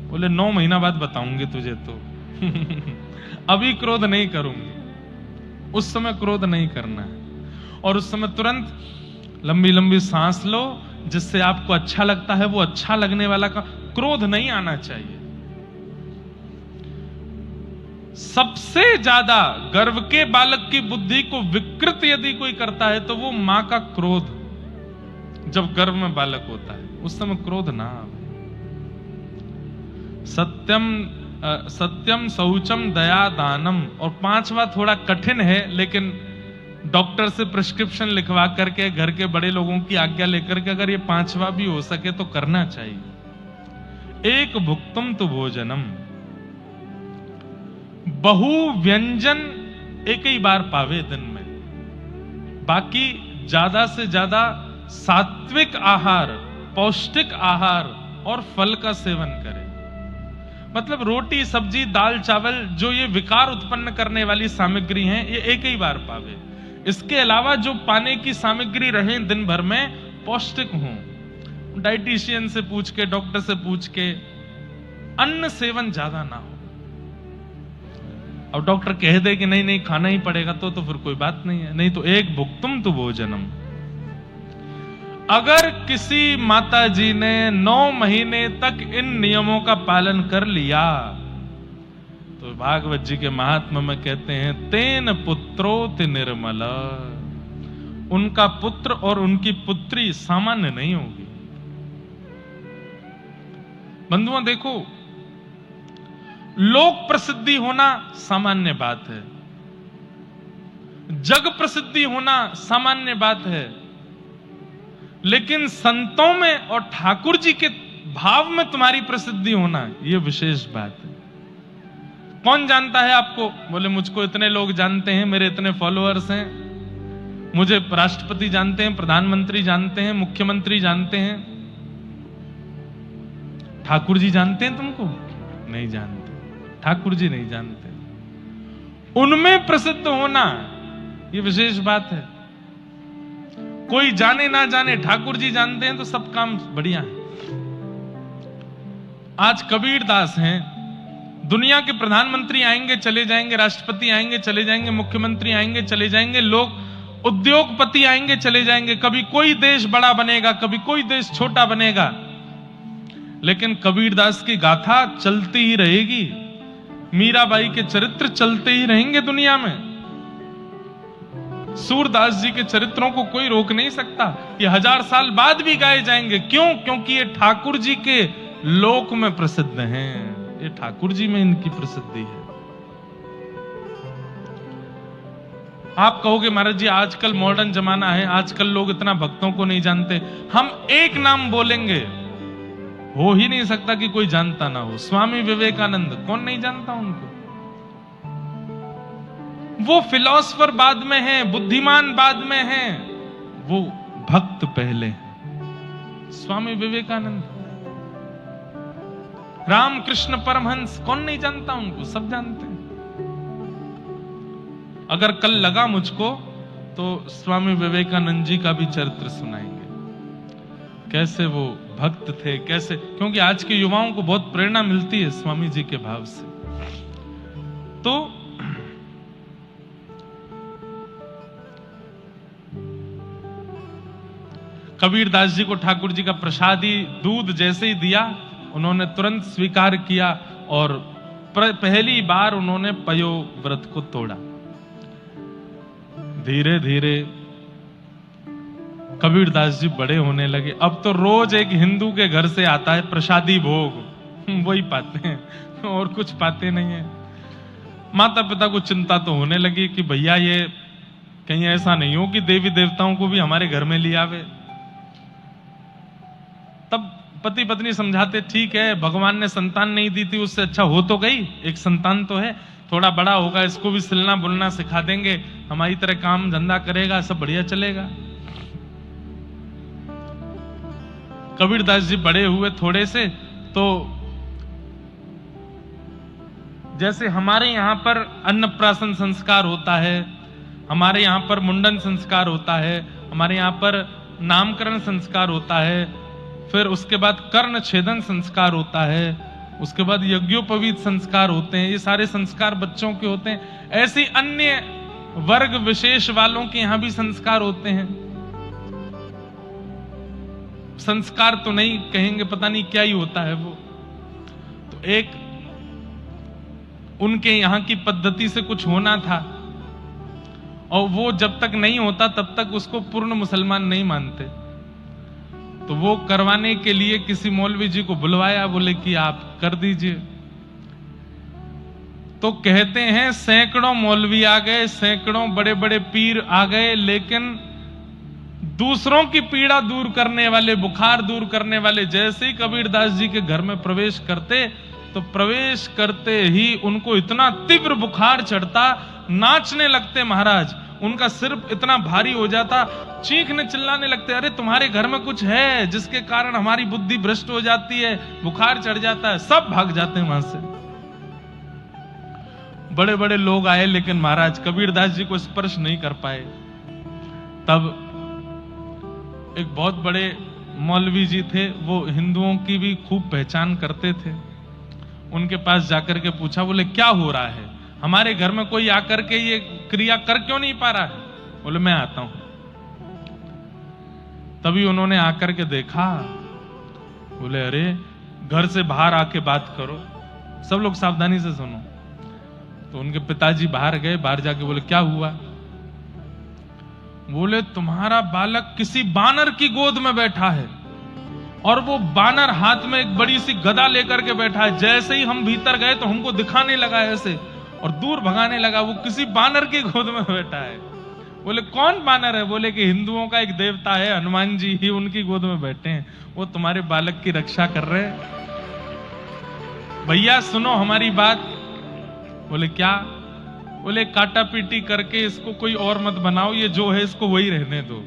बोले 9 महीना बाद बताऊंगी तुझे तो अभी क्रोध नहीं करूंगी। उस समय क्रोध नहीं करना है, और उस समय तुरंत लंबी लंबी सांस लो, जिससे आपको अच्छा लगता है वो अच्छा लगने वाला का क्रोध नहीं आना चाहिए। सबसे ज्यादा गर्भ के बालक की बुद्धि को विकृत यदि कोई करता है तो वो मां का क्रोध। जब गर्भ में बालक होता है उस समय क्रोध ना आवे। सत्यम शौचम दया दानम। और पांचवा थोड़ा कठिन है, लेकिन डॉक्टर से प्रिस्क्रिप्शन लिखवा करके, घर के बड़े लोगों की आज्ञा लेकर के अगर ये पांचवा भी हो सके तो करना चाहिए। एक भुक्तुम तु भोजनम। बहु व्यंजन एक ही बार पावे दिन में, बाकी ज्यादा से ज्यादा सात्विक आहार, पौष्टिक आहार और फल का सेवन करे। मतलब रोटी सब्जी दाल चावल जो ये विकार उत्पन्न करने वाली सामग्री हैं, ये एक ही बार पावे। इसके अलावा जो पाने की सामग्री रहे दिन भर में पौष्टिक हों। डाइटिशियन से पूछ के, डॉक्टर से पूछ के, अन्न सेवन ज्यादा ना हो। अब डॉक्टर कह दे कि नहीं नहीं खाना ही पड़ेगा तो फिर कोई बात नहीं है। नहीं तो एक भुक्तुम तु भोजनम। अगर किसी माता जी ने 9 महीने तक इन नियमों का पालन कर लिया तो भागवत जी के महात्मा में कहते हैं तेन पुत्रोति निर्मल। उनका पुत्र और उनकी पुत्री सामान्य नहीं होगी। बंधुओं देखो, लोक प्रसिद्धि होना सामान्य बात है, जग प्रसिद्धि होना सामान्य बात है, लेकिन संतों में और ठाकुर जी के भाव में तुम्हारी प्रसिद्धि होना यह विशेष बात है। कौन जानता है आपको? बोले मुझको इतने लोग जानते हैं, मेरे इतने फॉलोअर्स हैं, मुझे राष्ट्रपति जानते हैं, प्रधानमंत्री जानते हैं, मुख्यमंत्री जानते हैं। ठाकुर जी जानते हैं तुमको? नहीं जानते। ठाकुर जी नहीं जानते। उनमें प्रसिद्ध होना यह विशेष बात है। कोई जाने ना जाने, ठाकुर जी जानते हैं तो सब काम बढ़िया है। आज कबीर दास हैं, दुनिया के प्रधानमंत्री आएंगे चले जाएंगे, राष्ट्रपति आएंगे चले जाएंगे, मुख्यमंत्री आएंगे चले जाएंगे, लोग उद्योगपति आएंगे चले जाएंगे, कभी कोई देश बड़ा बनेगा, कभी कोई देश छोटा बनेगा, लेकिन कबीर दास की गाथा चलती ही रहेगी। मीराबाई के चरित्र चलते ही रहेंगे दुनिया में। सूरदास जी के चरित्रों को कोई रोक नहीं सकता। ये 1000 साल बाद भी गाए जाएंगे। क्यों? क्योंकि ये ठाकुर जी के लोक में प्रसिद्ध हैं। ये ठाकुर जी में इनकी प्रसिद्धि है। आप कहोगे महाराज जी आजकल मॉडर्न जमाना है, आजकल लोग इतना भक्तों को नहीं जानते। हम एक नाम बोलेंगे, हो ही नहीं सकता कि कोई जानता ना हो। स्वामी विवेकानंद, कौन नहीं जानता उनको? वो फिलॉसफर बाद में हैं, बुद्धिमान बाद में हैं, वो भक्त पहले हैं। स्वामी विवेकानंद, रामकृष्ण परमहंस, कौन नहीं जानता उनको? सब जानते हैं। अगर कल लगा मुझको तो स्वामी विवेकानंद जी का भी चरित्र सुनाएंगे, कैसे वो भक्त थे, कैसे, क्योंकि आज के युवाओं को बहुत प्रेरणा मिलती है स्वामी जी के भाव से। तो कबीरदास जी को ठाकुर जी का प्रसादी दूध जैसे ही दिया, उन्होंने तुरंत स्वीकार किया और पहली बार उन्होंने पयो व्रत को तोड़ा। धीरे धीरे कबीरदास जी बड़े होने लगे। अब तो रोज एक हिंदू के घर से आता है प्रसादी भोग, वही पाते हैं और कुछ पाते नहीं है। माता पिता को चिंता तो होने लगी कि भैया ये कहीं ऐसा नहीं हो कि देवी देवताओं को भी हमारे घर में ले आवे। तब पति पत्नी समझाते, ठीक है भगवान ने संतान नहीं दी थी, उससे अच्छा हो तो गई, एक संतान तो है, थोड़ा बड़ा होगा इसको भी सिलना बुनना सिखा देंगे, हमारी तरह काम धंधा करेगा, सब बढ़िया चलेगा। कबीरदास जी बड़े हुए थोड़े से, तो जैसे हमारे यहां पर अन्नप्राशन संस्कार होता है, हमारे यहां पर मुंडन संस्कार होता है, हमारे यहां पर नामकरण संस्कार होता है, फिर उसके बाद कर्ण छेदन संस्कार होता है, उसके बाद यज्ञोपवीत संस्कार होते हैं। ये सारे संस्कार बच्चों के होते हैं। ऐसे अन्य वर्ग विशेष वालों के यहां भी संस्कार होते हैं। संस्कार तो नहीं कहेंगे, पता नहीं क्या ही होता है वो। तो एक उनके यहाँ की पद्धति से कुछ होना था, और वो जब तक नहीं होता तब तक उसको पूर्ण मुसलमान नहीं मानते। तो वो करवाने के लिए किसी मौलवी जी को बुलवाया, बोले कि आप कर दीजिए। तो कहते हैं सैकड़ों मौलवी आ गए, सैकड़ों बड़े बड़े पीर आ गए, लेकिन दूसरों की पीड़ा दूर करने वाले, बुखार दूर करने वाले जैसे ही कबीरदास जी के घर में प्रवेश करते, तो प्रवेश करते ही उनको इतना तीव्र बुखार चढ़ता, नाचने लगते महाराज। उनका सिर इतना भारी हो जाता, चीखने चिल्लाने लगते, अरे तुम्हारे घर में कुछ है जिसके कारण हमारी बुद्धि भ्रष्ट हो जाती है, बुखार चढ़ जाता है। सब भाग जाते हैं वहां से। बड़े बड़े लोग आए, लेकिन महाराज कबीरदास जी को स्पर्श नहीं कर पाए। तब एक बहुत बड़े मौलवी जी थे, वो हिंदुओं की भी खूब पहचान करते थे। उनके पास जाकर के पूछा, बोले क्या हो रहा है, हमारे घर में कोई आकर के ये क्रिया कर क्यों नहीं पा रहा है? बोले मैं आता हूं। तभी उन्होंने आकर के देखा, बोले अरे घर से बाहर आके बात करो, सब लोग सावधानी से सुनो। तो उनके पिताजी बाहर गए, बाहर जाके बोले क्या हुआ? बोले तुम्हारा बालक किसी बानर की गोद में बैठा है, और वो बानर हाथ में एक बड़ी सी गदा लेकर के बैठा है। जैसे ही हम भीतर गए तो हमको दिखाने लगा ऐसे, और दूर भगाने लगा। वो किसी बानर की गोद में बैठा है। बोले कौन बानर है? बोले कि हिंदुओं का एक देवता है हनुमान जी, ही उनकी गोद में बैठे हैं, वो तुम्हारे बालक की रक्षा कर रहे हैं। भैया सुनो हमारी बात। बोले क्या? बोले काटा पीटी करके इसको कोई और मत बनाओ, ये जो है इसको वही रहने दो।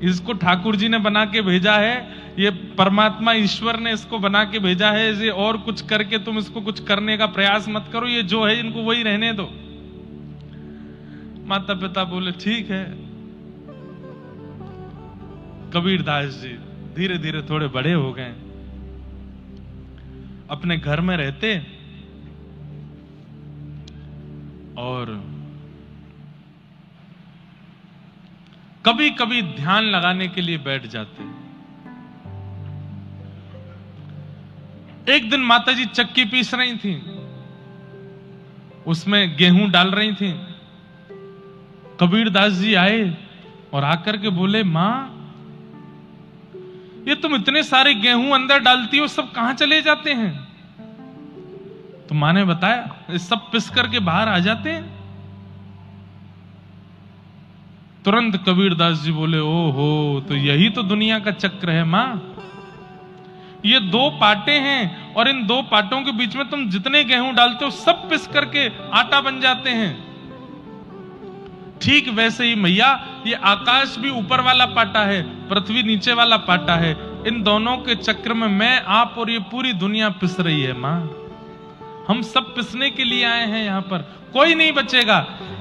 इसको ठाकुर जी ने बना के भेजा है, ये परमात्मा ईश्वर ने इसको बना के भेजा है, ये और कुछ करके तुम इसको कुछ करने का प्रयास मत करो, ये जो है इनको वही रहने दो। माता पिता बोले ठीक है। कबीरदास जी धीरे धीरे थोड़े बड़े हो गए, अपने घर में रहते और कभी कभी ध्यान लगाने के लिए बैठ जाते। एक दिन माताजी चक्की पीस रही थी, उसमें गेहूं डाल रही थी। कबीरदास जी आए और आकर के बोले मां, ये तुम इतने सारे गेहूं अंदर डालती हो, सब कहां चले जाते हैं? तो मां ने बताया ये सब पिस करके बाहर आ जाते हैं। तुरंत कबीरदास जी बोले ओहो, तो यही तो दुनिया का चक्र है मां। ये दो पाटे हैं, और इन दो पाटों के बीच में तुम जितने गेहूं डालते हो सब पिस करके आटा बन जाते हैं। ठीक वैसे ही मैया, ये आकाश भी ऊपर वाला पाटा है, पृथ्वी नीचे वाला पाटा है। इन दोनों के चक्र में मैं, आप और ये पूरी दुनिया पिस रही है मां। हम सब पिसने के लिए आए हैं यहां पर, कोई नहीं बचेगा।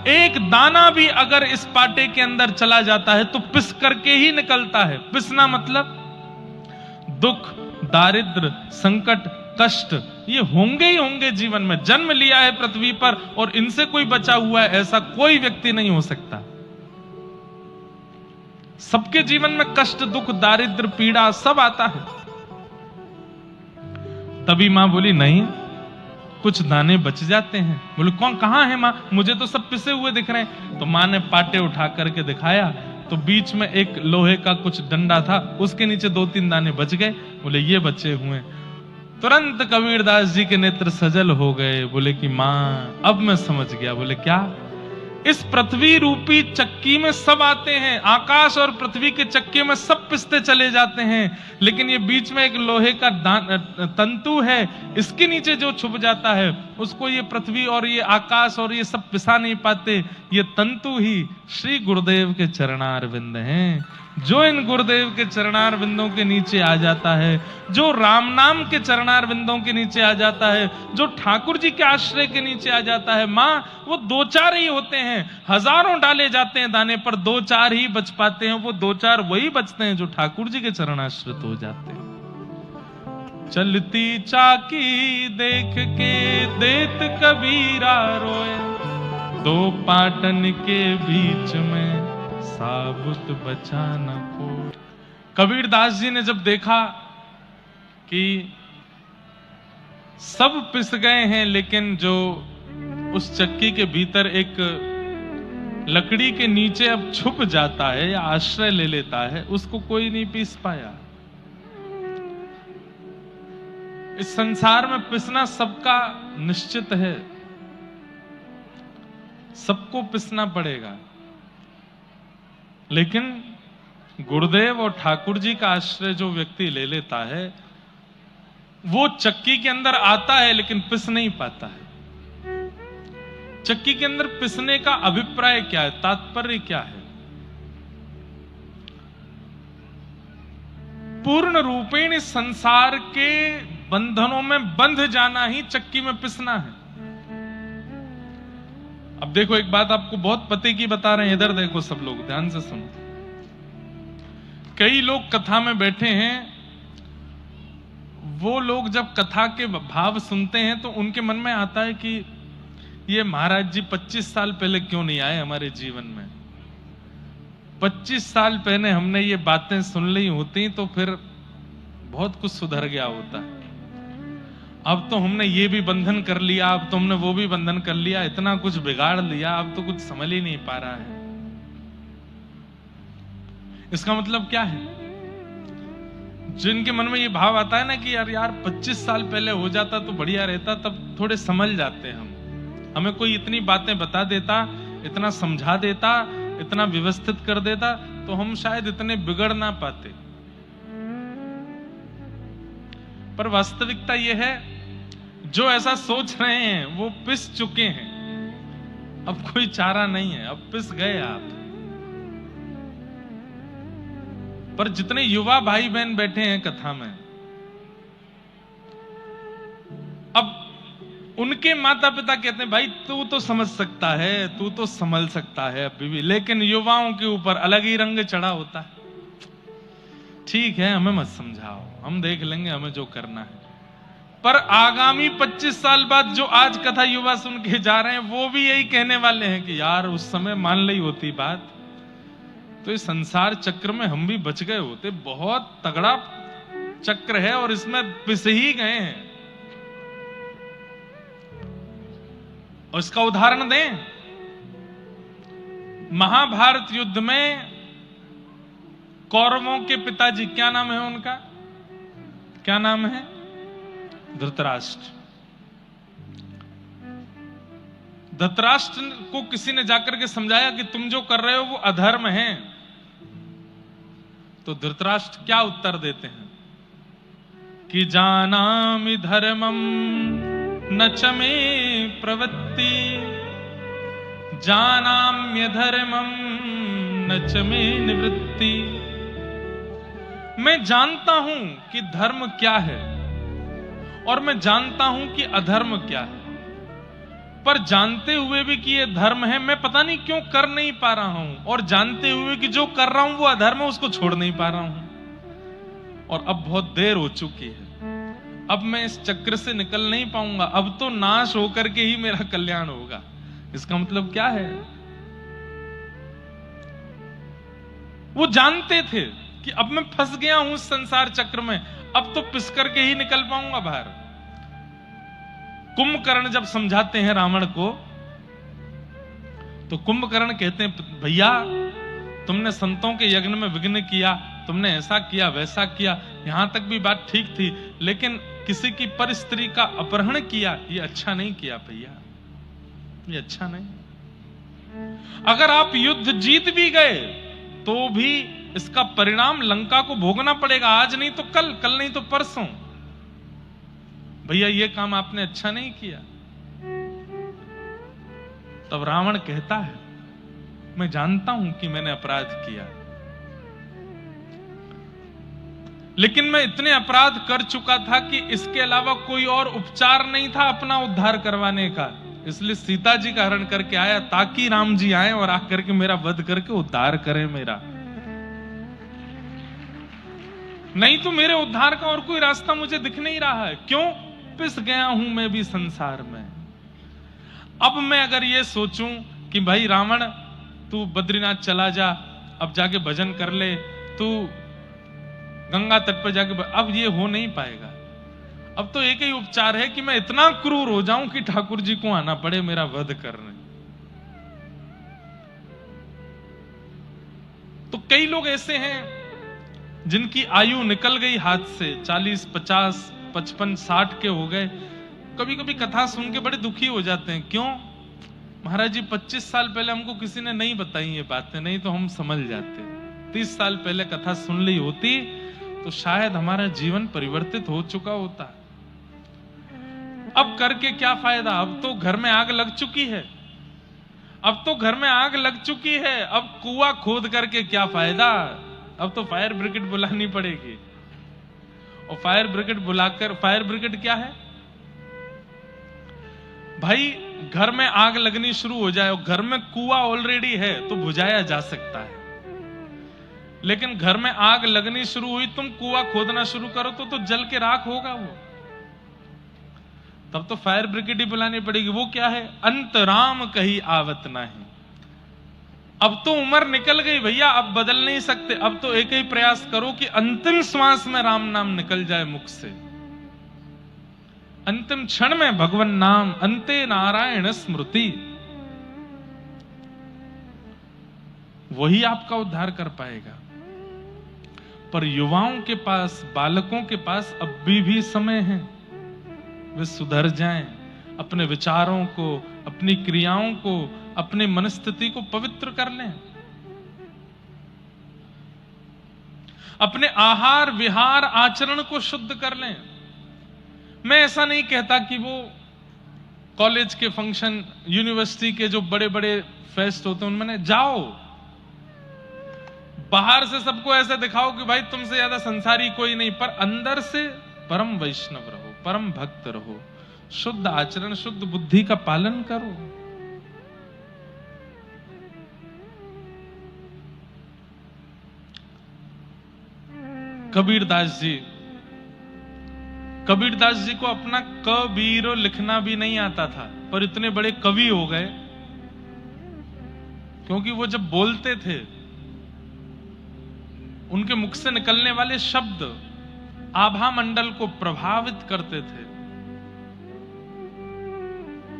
एक दाना भी अगर इस पाटे के अंदर चला जाता है तो पिस करके ही निकलता है। पिसना मतलब दुख, दारिद्र, संकट, कष्ट ये होंगे ही होंगे जीवन में। जन्म लिया है पृथ्वी पर और इनसे कोई बचा हुआ है ऐसा कोई व्यक्ति नहीं हो सकता। सबके जीवन में कष्ट, दुख, दारिद्र, पीड़ा सब आता है। तभी मां बोली नहीं, कुछ दाने बच जाते हैं। बोले कौन, कहां है मां? मुझे तो सब पिसे हुए दिख रहे हैं। तो मां ने पाटे उठा करके दिखाया, तो बीच में एक लोहे का कुछ डंडा था, उसके नीचे 2-3 दाने बच गए। बोले ये बचे हुए। तुरंत कबीरदास जी के नेत्र सजल हो गए। बोले कि मां अब मैं समझ गया। बोले क्या? इस पृथ्वी रूपी चक्की में सब आते हैं, आकाश और पृथ्वी के चक्की में सब पिसते चले जाते हैं, लेकिन ये बीच में एक लोहे का तंतु है, इसके नीचे जो छुप जाता है उसको ये पृथ्वी और ये आकाश और ये सब पिसा नहीं पाते। ये तंतु ही श्री गुरुदेव के चरणारविंद हैं। जो इन गुरुदेव के चरणार बिंदों के नीचे आ जाता है, जो राम नाम के चरणार बिंदों के नीचे आ जाता है, जो ठाकुर जी के आश्रय के नीचे आ जाता है मां, वो 2-4 ही होते हैं। हजारों डाले जाते हैं दाने पर, 2-4 ही बच पाते हैं। वो 2-4 वही बचते हैं जो ठाकुर जी के चरणाश्रित हो जाते हैं। चलती चाकी देख के देत कबीरा रोए, 2 पाटन के बीच में साबुत बचा न कोई। कबीरदास जी ने जब देखा कि सब पिस गए हैं, लेकिन जो उस चक्की के भीतर एक लकड़ी के नीचे अब छुप जाता है या आश्रय ले लेता है, उसको कोई नहीं पीस पाया। इस संसार में पिसना सबका निश्चित है, सबको पिसना पड़ेगा, लेकिन गुरुदेव और ठाकुर जी का आश्रय जो व्यक्ति ले लेता है वो चक्की के अंदर आता है लेकिन पिस नहीं पाता है। चक्की के अंदर पिसने का अभिप्राय क्या है, तात्पर्य क्या है? पूर्ण रूपेण इस संसार के बंधनों में बंध जाना ही चक्की में पिसना है। अब देखो, एक बात आपको बहुत पते की बता रहे हैं, इधर देखो सब लोग ध्यान से सुनो। कई लोग कथा में बैठे हैं, वो लोग जब कथा के भाव सुनते हैं तो उनके मन में आता है कि ये महाराज जी 25 साल पहले क्यों नहीं आए हमारे जीवन में। 25 साल पहले हमने ये बातें सुन ली होती तो फिर बहुत कुछ सुधर गया होता। अब तो हमने ये भी बंधन कर लिया, अब तो हमने वो भी बंधन कर लिया, इतना कुछ बिगाड़ लिया, अब तो कुछ समझ ही नहीं पा रहा है। इसका मतलब क्या है? जिनके मन में ये भाव आता है ना कि यार 25 साल पहले हो जाता तो बढ़िया रहता, तब थोड़े समझ जाते हम, हमें कोई इतनी बातें बता देता, इतना समझा देता, इतना व्यवस्थित कर देता, तो हम शायद इतने बिगड़ ना पाते। पर वास्तविकता यह है, जो ऐसा सोच रहे हैं वो पिस चुके हैं, अब कोई चारा नहीं है, अब पिस गए आप। पर जितने युवा भाई बहन बैठे हैं कथा में, अब उनके माता पिता कहते हैं भाई तू तो समझ सकता है, तू तो संभल सकता है अभी भी, लेकिन युवाओं के ऊपर अलग ही रंग चढ़ा होता है। ठीक है, हमें मत समझाओ, हम देख लेंगे, हमें जो करना है। पर आगामी 25 साल बाद जो आज कथा युवा सुन के जा रहे हैं, वो भी यही कहने वाले हैं कि यार उस समय मान ली होती बात तो इस संसार चक्र में हम भी बच गए होते। बहुत तगड़ा चक्र है और इसमें पिस ही गए हैं। और इसका उदाहरण दें, महाभारत युद्ध में कौरवों के पिताजी, क्या नाम है उनका, क्या नाम है? धृतराष्ट्र। धृतराष्ट्र को किसी ने जाकर के समझाया कि तुम जो कर रहे हो वो अधर्म है, तो धृतराष्ट्र क्या उत्तर देते हैं कि जानामि धर्मम न च मे प्रवृत्ति, जानाम्य धर्मम न च मे निवृत्ति। मैं जानता हूं कि धर्म क्या है और मैं जानता हूं कि अधर्म क्या है, पर जानते हुए भी कि ये धर्म है, मैं पता नहीं क्यों कर नहीं पा रहा हूं, और जानते हुए कि जो कर रहा हूं वो अधर्म है, उसको छोड़ नहीं पा रहा हूं। और अब बहुत देर हो चुकी है, अब मैं इस चक्र से निकल नहीं पाऊंगा, अब तो नाश होकर के ही मेरा कल्याण होगा। इसका मतलब क्या है? वो जानते थे कि अब मैं फंस गया हूं इस संसार चक्र में, अब तो पिस करके ही निकल पाऊंगा बाहर। कुंभकर्ण जब समझाते हैं रावण को, तो कुंभकर्ण कहते हैं भैया तुमने संतों के यज्ञ में विघ्न किया, तुमने ऐसा किया वैसा किया, यहां तक भी बात ठीक थी, लेकिन किसी की पर स्त्री का अपहरण किया, ये अच्छा नहीं किया भैया, ये अच्छा नहीं। अगर आप युद्ध जीत भी गए तो भी इसका परिणाम लंका को भोगना पड़ेगा, आज नहीं तो कल, कल नहीं तो परसों। भैया ये काम आपने अच्छा नहीं किया। तब रावण कहता है मैं जानता हूं कि मैंने अपराध किया, लेकिन मैं इतने अपराध कर चुका था कि इसके अलावा कोई और उपचार नहीं था अपना उद्धार करवाने का, इसलिए सीता जी का हरण करके आया ताकि राम जी आए और आकर के मेरा वध करके उद्धार करें मेरा। नहीं तो मेरे उद्धार का और कोई रास्ता मुझे दिख नहीं रहा है। क्यों? पिस गया हूं मैं भी संसार में। अब मैं अगर ये सोचूं कि भाई रावण तू बद्रीनाथ चला जा, अब जाके भजन कर ले, तू गंगा तट पर जाके, अब ये हो नहीं पाएगा। अब तो एक ही उपचार है कि मैं इतना क्रूर हो जाऊं कि ठाकुर जी को आना पड़े मेरा वध करने। तो कई लोग ऐसे हैं जिनकी आयु निकल गई हाथ से, 40, 50, 55, 60 के हो गए। कभी कभी कथा सुन के बड़े दुखी हो जाते हैं। क्यों? महाराज जी 25 साल पहले हमको किसी ने नहीं बताई ये बातें, नहीं तो हम समझ जाते। 30 साल पहले कथा सुन ली होती तो शायद हमारा जीवन परिवर्तित हो चुका होता। अब करके क्या फायदा? अब तो घर में आग लग चुकी है, अब तो घर में आग लग चुकी है, अब कुआं खोद करके क्या फायदा? अब तो फायर ब्रिगेड बुलानी पड़ेगी। और फायर ब्रिगेड बुलाकर, फायर ब्रिगेड क्या है भाई? घर में आग लगनी शुरू हो जाए और घर में कुआं ऑलरेडी है तो बुझाया जा सकता है, लेकिन घर में आग लगनी शुरू हुई, तुम कुआं खोदना शुरू करो तो जल के राख होगा वो। तब तो फायर ब्रिगेड ही बुलानी पड़ेगी। वो क्या है? अंतराम कहीं आवत नहीं। अब तो उम्र निकल गई भैया, अब बदल नहीं सकते। अब तो एक ही प्रयास करो कि अंतिम श्वास में राम नाम निकल जाए मुख से, अंतिम क्षण में भगवान नाम, अंते नारायण स्मृति। वही आपका उद्धार कर पाएगा। पर युवाओं के पास, बालकों के पास अब भी समय है, वे सुधर जाएं, अपने विचारों को, अपनी क्रियाओं को, अपनी मनस्थिति को पवित्र कर लें, अपने आहार विहार आचरण को शुद्ध कर लें। मैं ऐसा नहीं कहता कि वो कॉलेज के फंक्शन, यूनिवर्सिटी के जो बड़े बड़े फेस्ट होते हैं उनमें जाओ, बाहर से सबको ऐसे दिखाओ कि भाई तुमसे ज्यादा संसारी कोई नहीं, पर अंदर से परम वैष्णव रहो, परम भक्त रहो, शुद्ध आचरण, शुद्ध बुद्धि का पालन करो। कबीरदास जी को अपना कबीरो लिखना भी नहीं आता था, पर इतने बड़े कवि हो गए क्योंकि वो जब बोलते थे उनके मुख से निकलने वाले शब्द आभा मंडल को प्रभावित करते थे,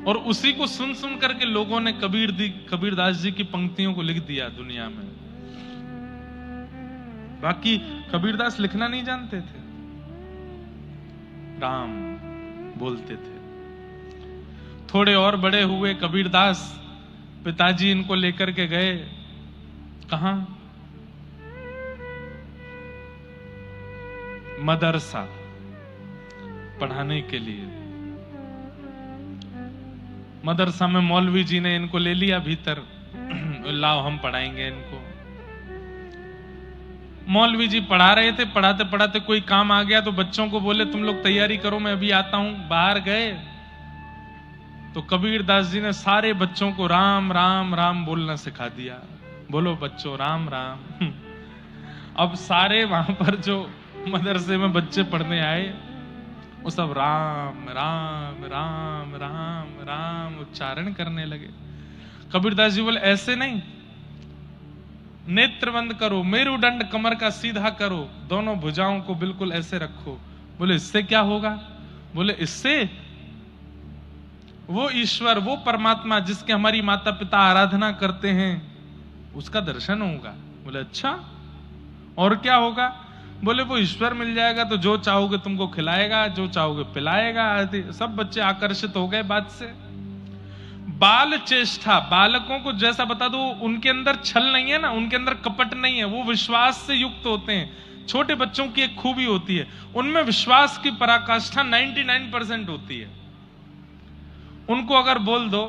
और उसी को सुन सुन करके लोगों ने कबीरदास जी की पंक्तियों को लिख दिया दुनिया में। बाकी कबीरदास लिखना नहीं जानते थे, राम बोलते थे। थोड़े और बड़े हुए कबीरदास, पिताजी इनको लेकर के गए कहां? मदरसा पढ़ाने के लिए। मदरसा में मौलवी जी ने इनको ले लिया भीतर, लाओ हम पढ़ाएंगे इनको। मौलवी जी पढ़ा रहे थे, पढ़ाते पढ़ाते कोई काम आ गया तो बच्चों को बोले तुम लोग तैयारी करो, मैं अभी आता हूं। बाहर गए तो कबीरदास जी ने सारे बच्चों को राम राम राम बोलना सिखा दिया। बोलो बच्चों राम राम। अब सारे वहां पर जो मदरसे में बच्चे पढ़ने आए वो सब राम राम राम राम राम उच्चारण करने लगे। कबीरदास जी बोले ऐसे नहीं, नेत्र बंद करो, मेरुदंड कमर का सीधा करो, दोनों भुजाओं को बिल्कुल ऐसे रखो। बोले इससे क्या होगा? बोले इससे वो ईश्वर, वो परमात्मा जिसके हमारी माता पिता आराधना करते हैं उसका दर्शन होगा। बोले अच्छा, और क्या होगा? बोले वो ईश्वर मिल जाएगा तो जो चाहोगे तुमको खिलाएगा, जो चाहोगे पिलाएगा आदि। सब बच्चे आकर्षित हो गए बात से। बाल चेष्टा, बालकों को जैसा बता दो, उनके अंदर छल नहीं है ना, उनके अंदर कपट नहीं है, वो विश्वास से युक्त होते हैं। छोटे बच्चों की एक खूबी होती है, उनमें विश्वास की पराकाष्ठा 99% होती है। उनको अगर बोल दो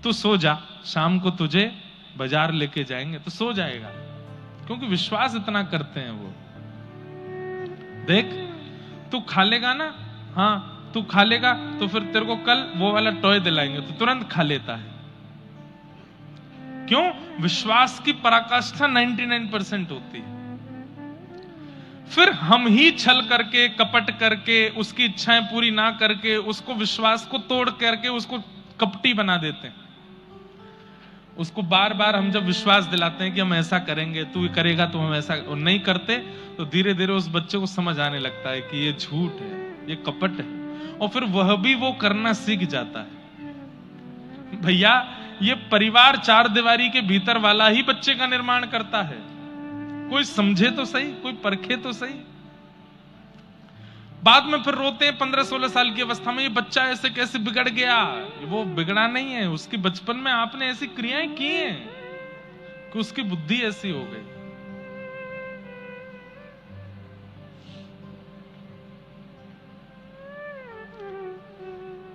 तू सो जा, शाम को तुझे बाजार लेके जाएंगे, तो सो जाएगा, क्योंकि विश्वास इतना करते हैं वो। देख तू खा लेगा ना, हाँ तू खा लेगा तो फिर तेरे को कल वो वाला टॉय दिलाएंगे, तो तुरंत खा लेता है। क्यों? विश्वास की पराकाष्ठा 99% होती है। फिर हम ही छल करके, कपट करके, उसकी इच्छाएं पूरी ना करके, उसको विश्वास को तोड़ करके उसको कपटी बना देते हैं। उसको बार बार हम जब विश्वास दिलाते हैं कि हम ऐसा करेंगे, तू करेगा तो हम ऐसा, और नहीं करते तो धीरे धीरे उस बच्चे को समझ आने लगता है कि ये झूठ है, ये कपट है। और फिर वह भी वो करना सीख जाता है। भैया ये परिवार चार दीवारी के भीतर वाला ही बच्चे का निर्माण करता है। कोई समझे तो सही, कोई परखे तो सही। बाद में फिर रोते हैं 15-16 साल की अवस्था में, ये बच्चा ऐसे कैसे बिगड़ गया। वो बिगड़ा नहीं है, उसकी बचपन में आपने ऐसी क्रियाएं की हैं कि उसकी बुद्धि ऐसी हो गई।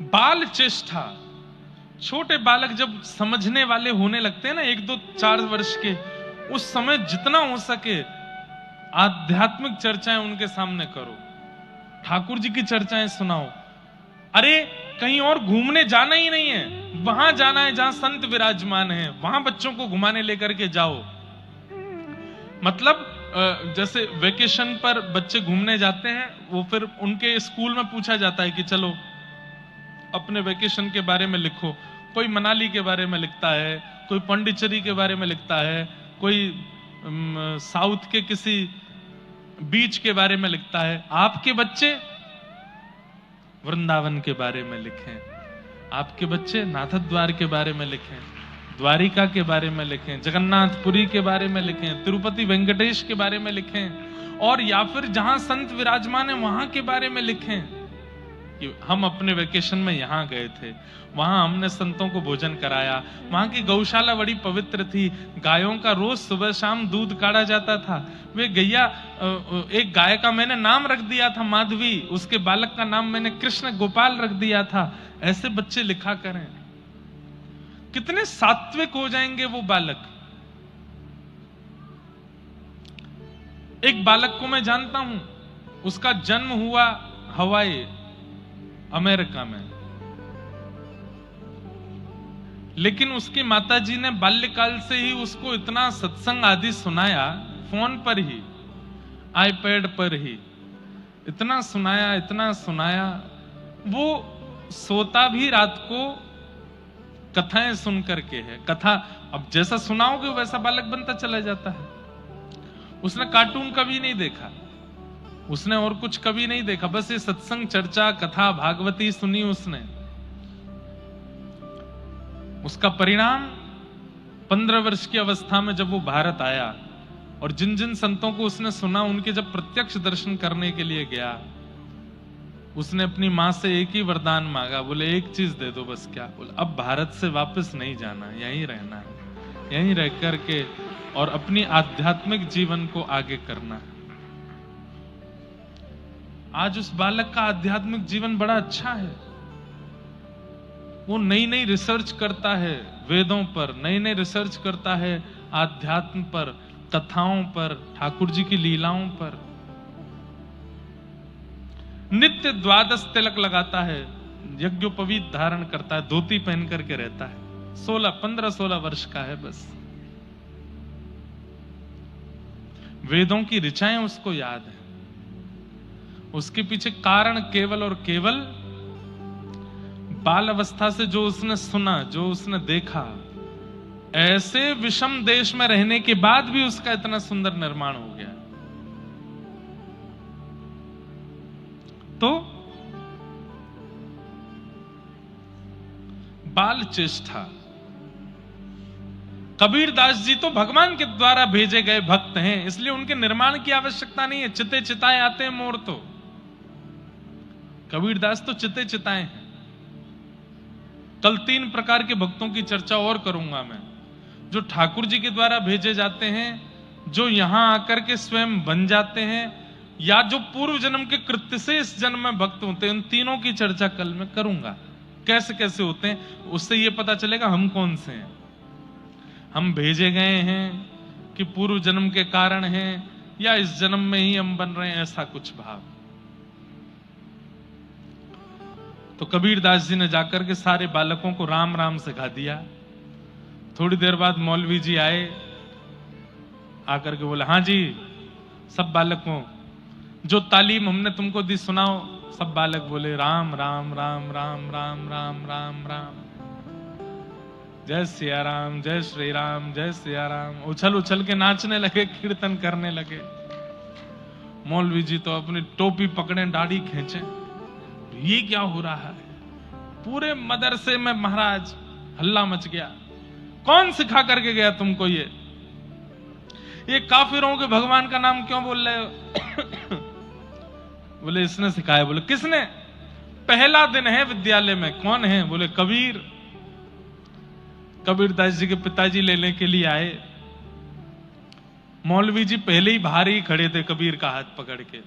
बाल चेष्टा, छोटे बालक जब समझने वाले होने लगते हैं ना, 1, 2, 4 वर्ष के, उस समय जितना हो सके आध्यात्मिक चर्चाएं उनके सामने करो, ठाकुर जी की चर्चाएं सुनाओ। अरे कहीं और घूमने जाना ही नहीं है, वहां जाना है जहां संत विराजमान है, वहां बच्चों को घुमाने लेकर के जाओ। मतलब जैसे वेकेशन पर बच्चे घूमने जाते हैं, वो फिर उनके स्कूल में पूछा जाता है कि चलो अपने वेकेशन के बारे में लिखो। कोई मनाली के बारे में लिखता है, कोई पांडिचेरी के बारे में लिखता है, कोई साउथ के किसी बीच के बारे में लिखता है। आपके बच्चे वृंदावन के बारे में लिखें, आपके बच्चे नाथद्वार के बारे में लिखें, द्वारिका के बारे में लिखें, जगन्नाथपुरी के बारे में लिखें, तिरुपति वेंकटेश के बारे में लिखें, और या फिर जहां संत विराजमान है वहां के बारे में लिखें कि हम अपने वेकेशन में यहां गए थे, वहां हमने संतों को भोजन कराया, वहां की गौशाला बड़ी पवित्र थी, गायों का रोज सुबह शाम दूध काढ़ा जाता था। वे गैया, एक गाय का मैंने नाम रख दिया था माधवी, उसके बालक का नाम मैंने कृष्ण गोपाल रख दिया था। ऐसे बच्चे लिखा करें, कितने सात्विक हो जाएंगे वो बालक। एक बालक को मैं जानता हूं, उसका जन्म हुआ हवाई अमेरिका में, लेकिन उसकी माताजी ने बाल्यकाल से ही उसको इतना सत्संग आदि सुनाया, फोन पर ही, आईपैड पर ही इतना सुनाया, वो सोता भी रात को कथाएं सुन करके है। कथा अब जैसा सुनाओगे वैसा बालक बनता चला जाता है। उसने कार्टून कभी नहीं देखा, उसने और कुछ कभी नहीं देखा, बस ये सत्संग, चर्चा, कथा, भागवती सुनी उसने। उसका परिणाम 15 वर्ष की अवस्था में जब वो भारत आया और जिन जिन संतों को उसने सुना, उनके जब प्रत्यक्ष दर्शन करने के लिए गया, उसने अपनी मां से एक ही वरदान मांगा, बोले एक चीज दे दो बस। क्या? बोले अब भारत से वापस नहीं जाना, यहीं रहना है, यहीं रह करके और अपनी आध्यात्मिक जीवन को आगे करना है। आज उस बालक का आध्यात्मिक जीवन बड़ा अच्छा है। वो नई नई रिसर्च करता है वेदों पर, नई नई रिसर्च करता है आध्यात्म पर, कथाओं पर, ठाकुर जी की लीलाओं पर। नित्य 12 तिलक लगाता है, यज्ञोपवीत धारण करता है, धोती पहन करके रहता है। 15-16 वर्ष का है बस। वेदों की ऋचाएं उसको याद है। उसके पीछे कारण केवल और केवल बाल अवस्था से जो उसने सुना, जो उसने देखा, ऐसे विषम देश में रहने के बाद भी उसका इतना सुंदर निर्माण हो गया। तो बाल चेष्टा। कबीरदास जी तो भगवान के द्वारा भेजे गए भक्त हैं, इसलिए उनके निर्माण की आवश्यकता नहीं है। चिते चिताए आते हैं मोर, तो कबीरदास तो चिते चिताए हैं। कल 3 प्रकार के भक्तों की चर्चा और करूंगा मैं, जो ठाकुर जी के द्वारा भेजे जाते हैं, जो यहां आकर के स्वयं बन जाते हैं, या जो पूर्व जन्म के कृत्य से इस जन्म में भक्त होते हैं। उन तीनों की चर्चा कल मैं करूंगा, कैसे कैसे होते हैं। उससे यह पता चलेगा हम कौन से हैं, हम भेजे गए हैं कि पूर्व जन्म के कारण हैं, या इस जन्म में ही हम बन रहे हैं, ऐसा कुछ भाव। तो कबीरदास जी ने जाकर के सारे बालकों को राम राम सिखा दिया। थोड़ी देर बाद मौलवी जी आए, आकर के बोले, हाँ जी सब बालकों, जो तालीम हमने तुमको दी सुनाओ। सब बालक बोले राम राम राम राम राम राम राम राम, जय सिया राम, जय श्री राम, जय सिया राम। उछल उछल के नाचने लगे, कीर्तन करने लगे। मौलवी जी तो अपनी टोपी पकड़े, दाढ़ी खींचे, ये क्या हो रहा है? पूरे मदरसे में महाराज हल्ला मच गया। कौन सिखा करके गया तुमको ये काफिरों के भगवान का नाम क्यों बोल रहे हो? बोले इसने सिखाया। बोले किसने? पहला दिन है विद्यालय में। कौन है? बोले कबीर। कबीरदास जी के पिताजी लेने के लिए आए। मौलवी जी पहले ही बाहर ही खड़े थे कबीर का हाथ पकड़ के।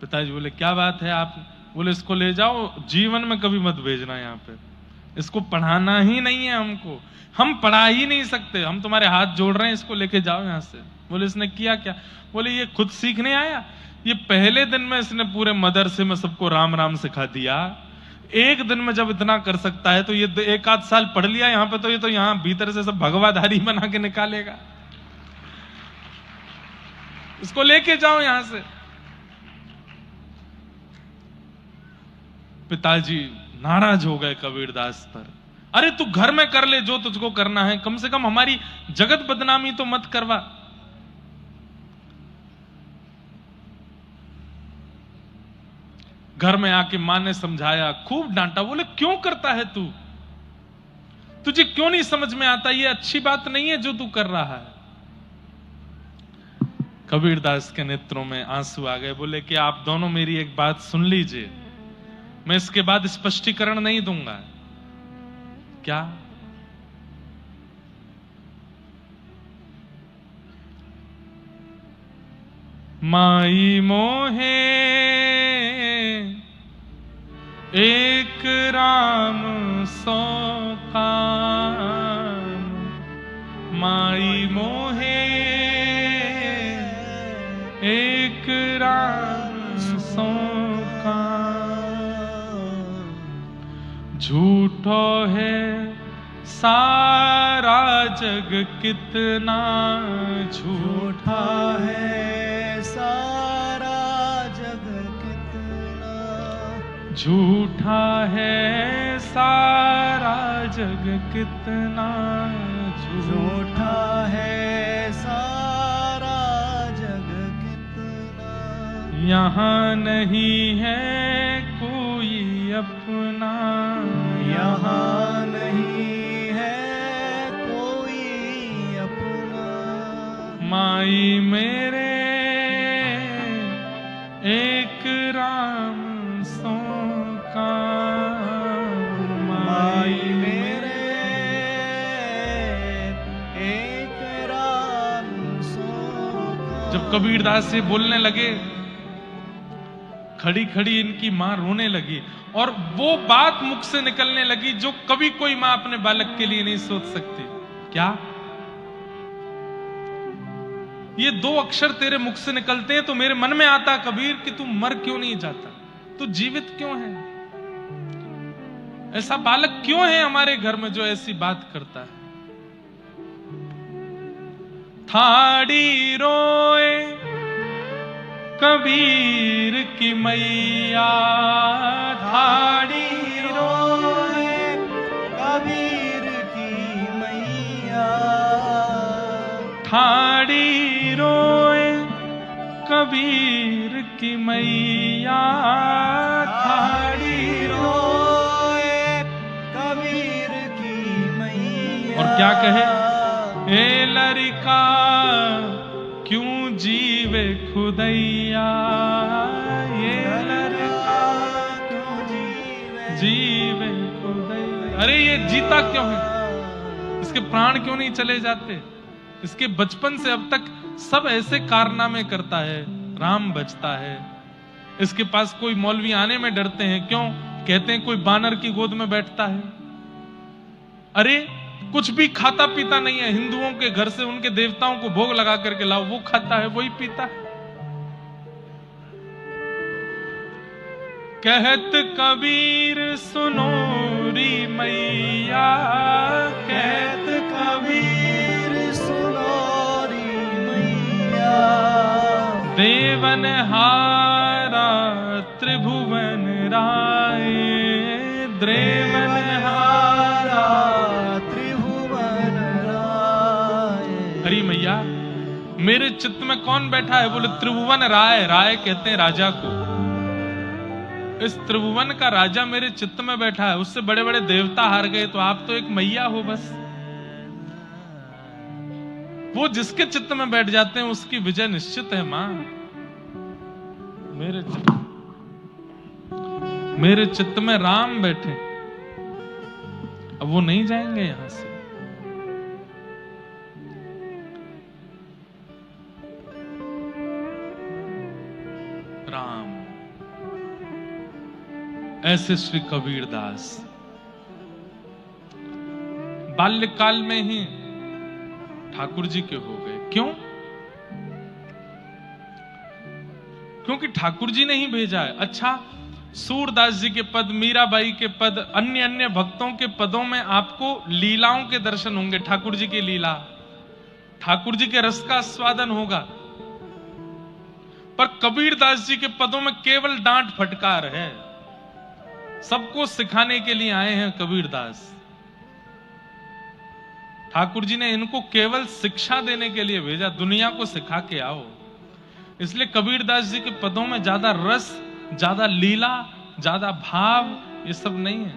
पिताजी बोले क्या बात है आप? बोले इसको ले जाओ, जीवन में कभी मत भेजना यहाँ पे, इसको पढ़ाना ही नहीं है हमको, हम पढ़ा ही नहीं सकते, हम तुम्हारे हाथ जोड़ रहे हैं, इसको लेके जाओ यहाँ से। बोले इसने किया क्या? बोले ये खुद सीखने आया, ये पहले दिन में इसने पूरे मदरसे में सबको राम राम सिखा दिया। एक दिन में जब इतना कर सकता है तो ये 1 आध साल पढ़ लिया यहाँ पे, तो ये तो यहाँ भीतर से सब भगवाधारी बना के निकालेगा। इसको लेके जाओ यहां से। पिताजी नाराज हो गए कबीरदास पर। अरे तू घर में कर ले जो तुझको करना है, कम से कम हमारी जगत बदनामी तो मत करवा। घर में आके मां ने समझाया, खूब डांटा। बोले क्यों करता है तू? तुझे क्यों नहीं समझ में आता? ये अच्छी बात नहीं है जो तू कर रहा है। कबीरदास के नेत्रों में आंसू आ गए। बोले कि आप दोनों मेरी एक बात सुन लीजिए, मैं इसके बाद स्पष्टीकरण नहीं दूंगा। क्या? माई मोहे एक राम सो काम, माई मोहे एक राम सो काम। झूठो है सारा जग कितना झूठा है सारा जग कितना, झूठा है सारा जग कितना झूठा है सारा जग कितना। यहाँ नहीं है कोई अपना, यहाँ नहीं है कोई अपना। माई मेरे एक राम सो काम, माई मेरे एक राम सो काम। जब कबीरदास से बोलने लगे, खड़ी खड़ी इनकी मां रोने लगी और वो बात मुख से निकलने लगी जो कभी कोई मां अपने बालक के लिए नहीं सोच सकती। क्या? ये 2 अक्षर तेरे मुख से निकलते हैं तो मेरे मन में आता कबीर कि तू मर क्यों नहीं जाता, तू जीवित क्यों है? ऐसा बालक क्यों है हमारे घर में जो ऐसी बात करता है? थाड़ी रोए कबीर की मैया, थाड़ी रोए कबीर की मैया, थाड़ी रोए कबीर की मैया, थाड़ी रोए कबीर की मैया। और क्या कहे? ए लड़का क्यों जीवे खुदैया, ये लड़का क्यों जीवे खुदैया। अरे ये जीता क्यों है? इसके प्राण क्यों नहीं चले जाते? इसके बचपन से अब तक सब ऐसे कारनामे करता है, राम बचता है। इसके पास कोई मौलवी आने में डरते हैं, क्यों? कहते हैं कोई बानर की गोद में बैठता है। अरे कुछ भी खाता पीता नहीं है, हिंदुओं के घर से उनके देवताओं को भोग लगा करके लाओ, वो खाता है, वही पीता है। कहत कबीर सुनो री मैया, कहत कबीर सुनो री मैया। देवन हारा त्रिभुवन राय, देवन हारा त्रिभुवन राय। हरी मैया मेरे चित्त में कौन बैठा है? बोले त्रिभुवन राय। राय कहते हैं राजा को। इस त्रिभुवन का राजा मेरे चित्त में बैठा है, उससे बड़े बड़े देवता हार गए, तो आप तो एक मैया हो बस। वो जिसके चित्त में बैठ जाते हैं उसकी विजय निश्चित है मां। मेरे चित्त में राम बैठे, अब वो नहीं जाएंगे यहां से। राम, ऐसे श्री कबीरदास बाल्यकाल में ही ठाकुर जी के हो गए। क्यों? क्योंकि ठाकुर जी ने ही भेजा है। अच्छा, सूरदास जी के पद, मीराबाई के पद, अन्य अन्य भक्तों के पदों में आपको लीलाओं के दर्शन होंगे। ठाकुर जी की लीला, ठाकुर जी के रस का आस्वादन होगा। पर कबीरदास जी के पदों में केवल डांट फटकार है। सबको सिखाने के लिए आए हैं कबीरदास। ठाकुर जी ने इनको केवल शिक्षा देने के लिए भेजा, दुनिया को सिखा के आओ। इसलिए कबीरदास जी के पदों में ज्यादा रस, ज्यादा लीला, ज्यादा भाव, ये सब नहीं है।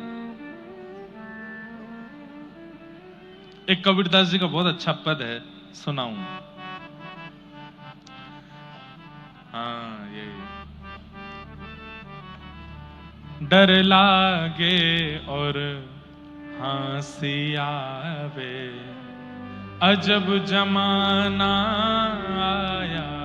एक कबीरदास जी का बहुत अच्छा पद है, सुनाऊं। हाँ, ये डर लागे और हंसी आवे, अजब जमाना आया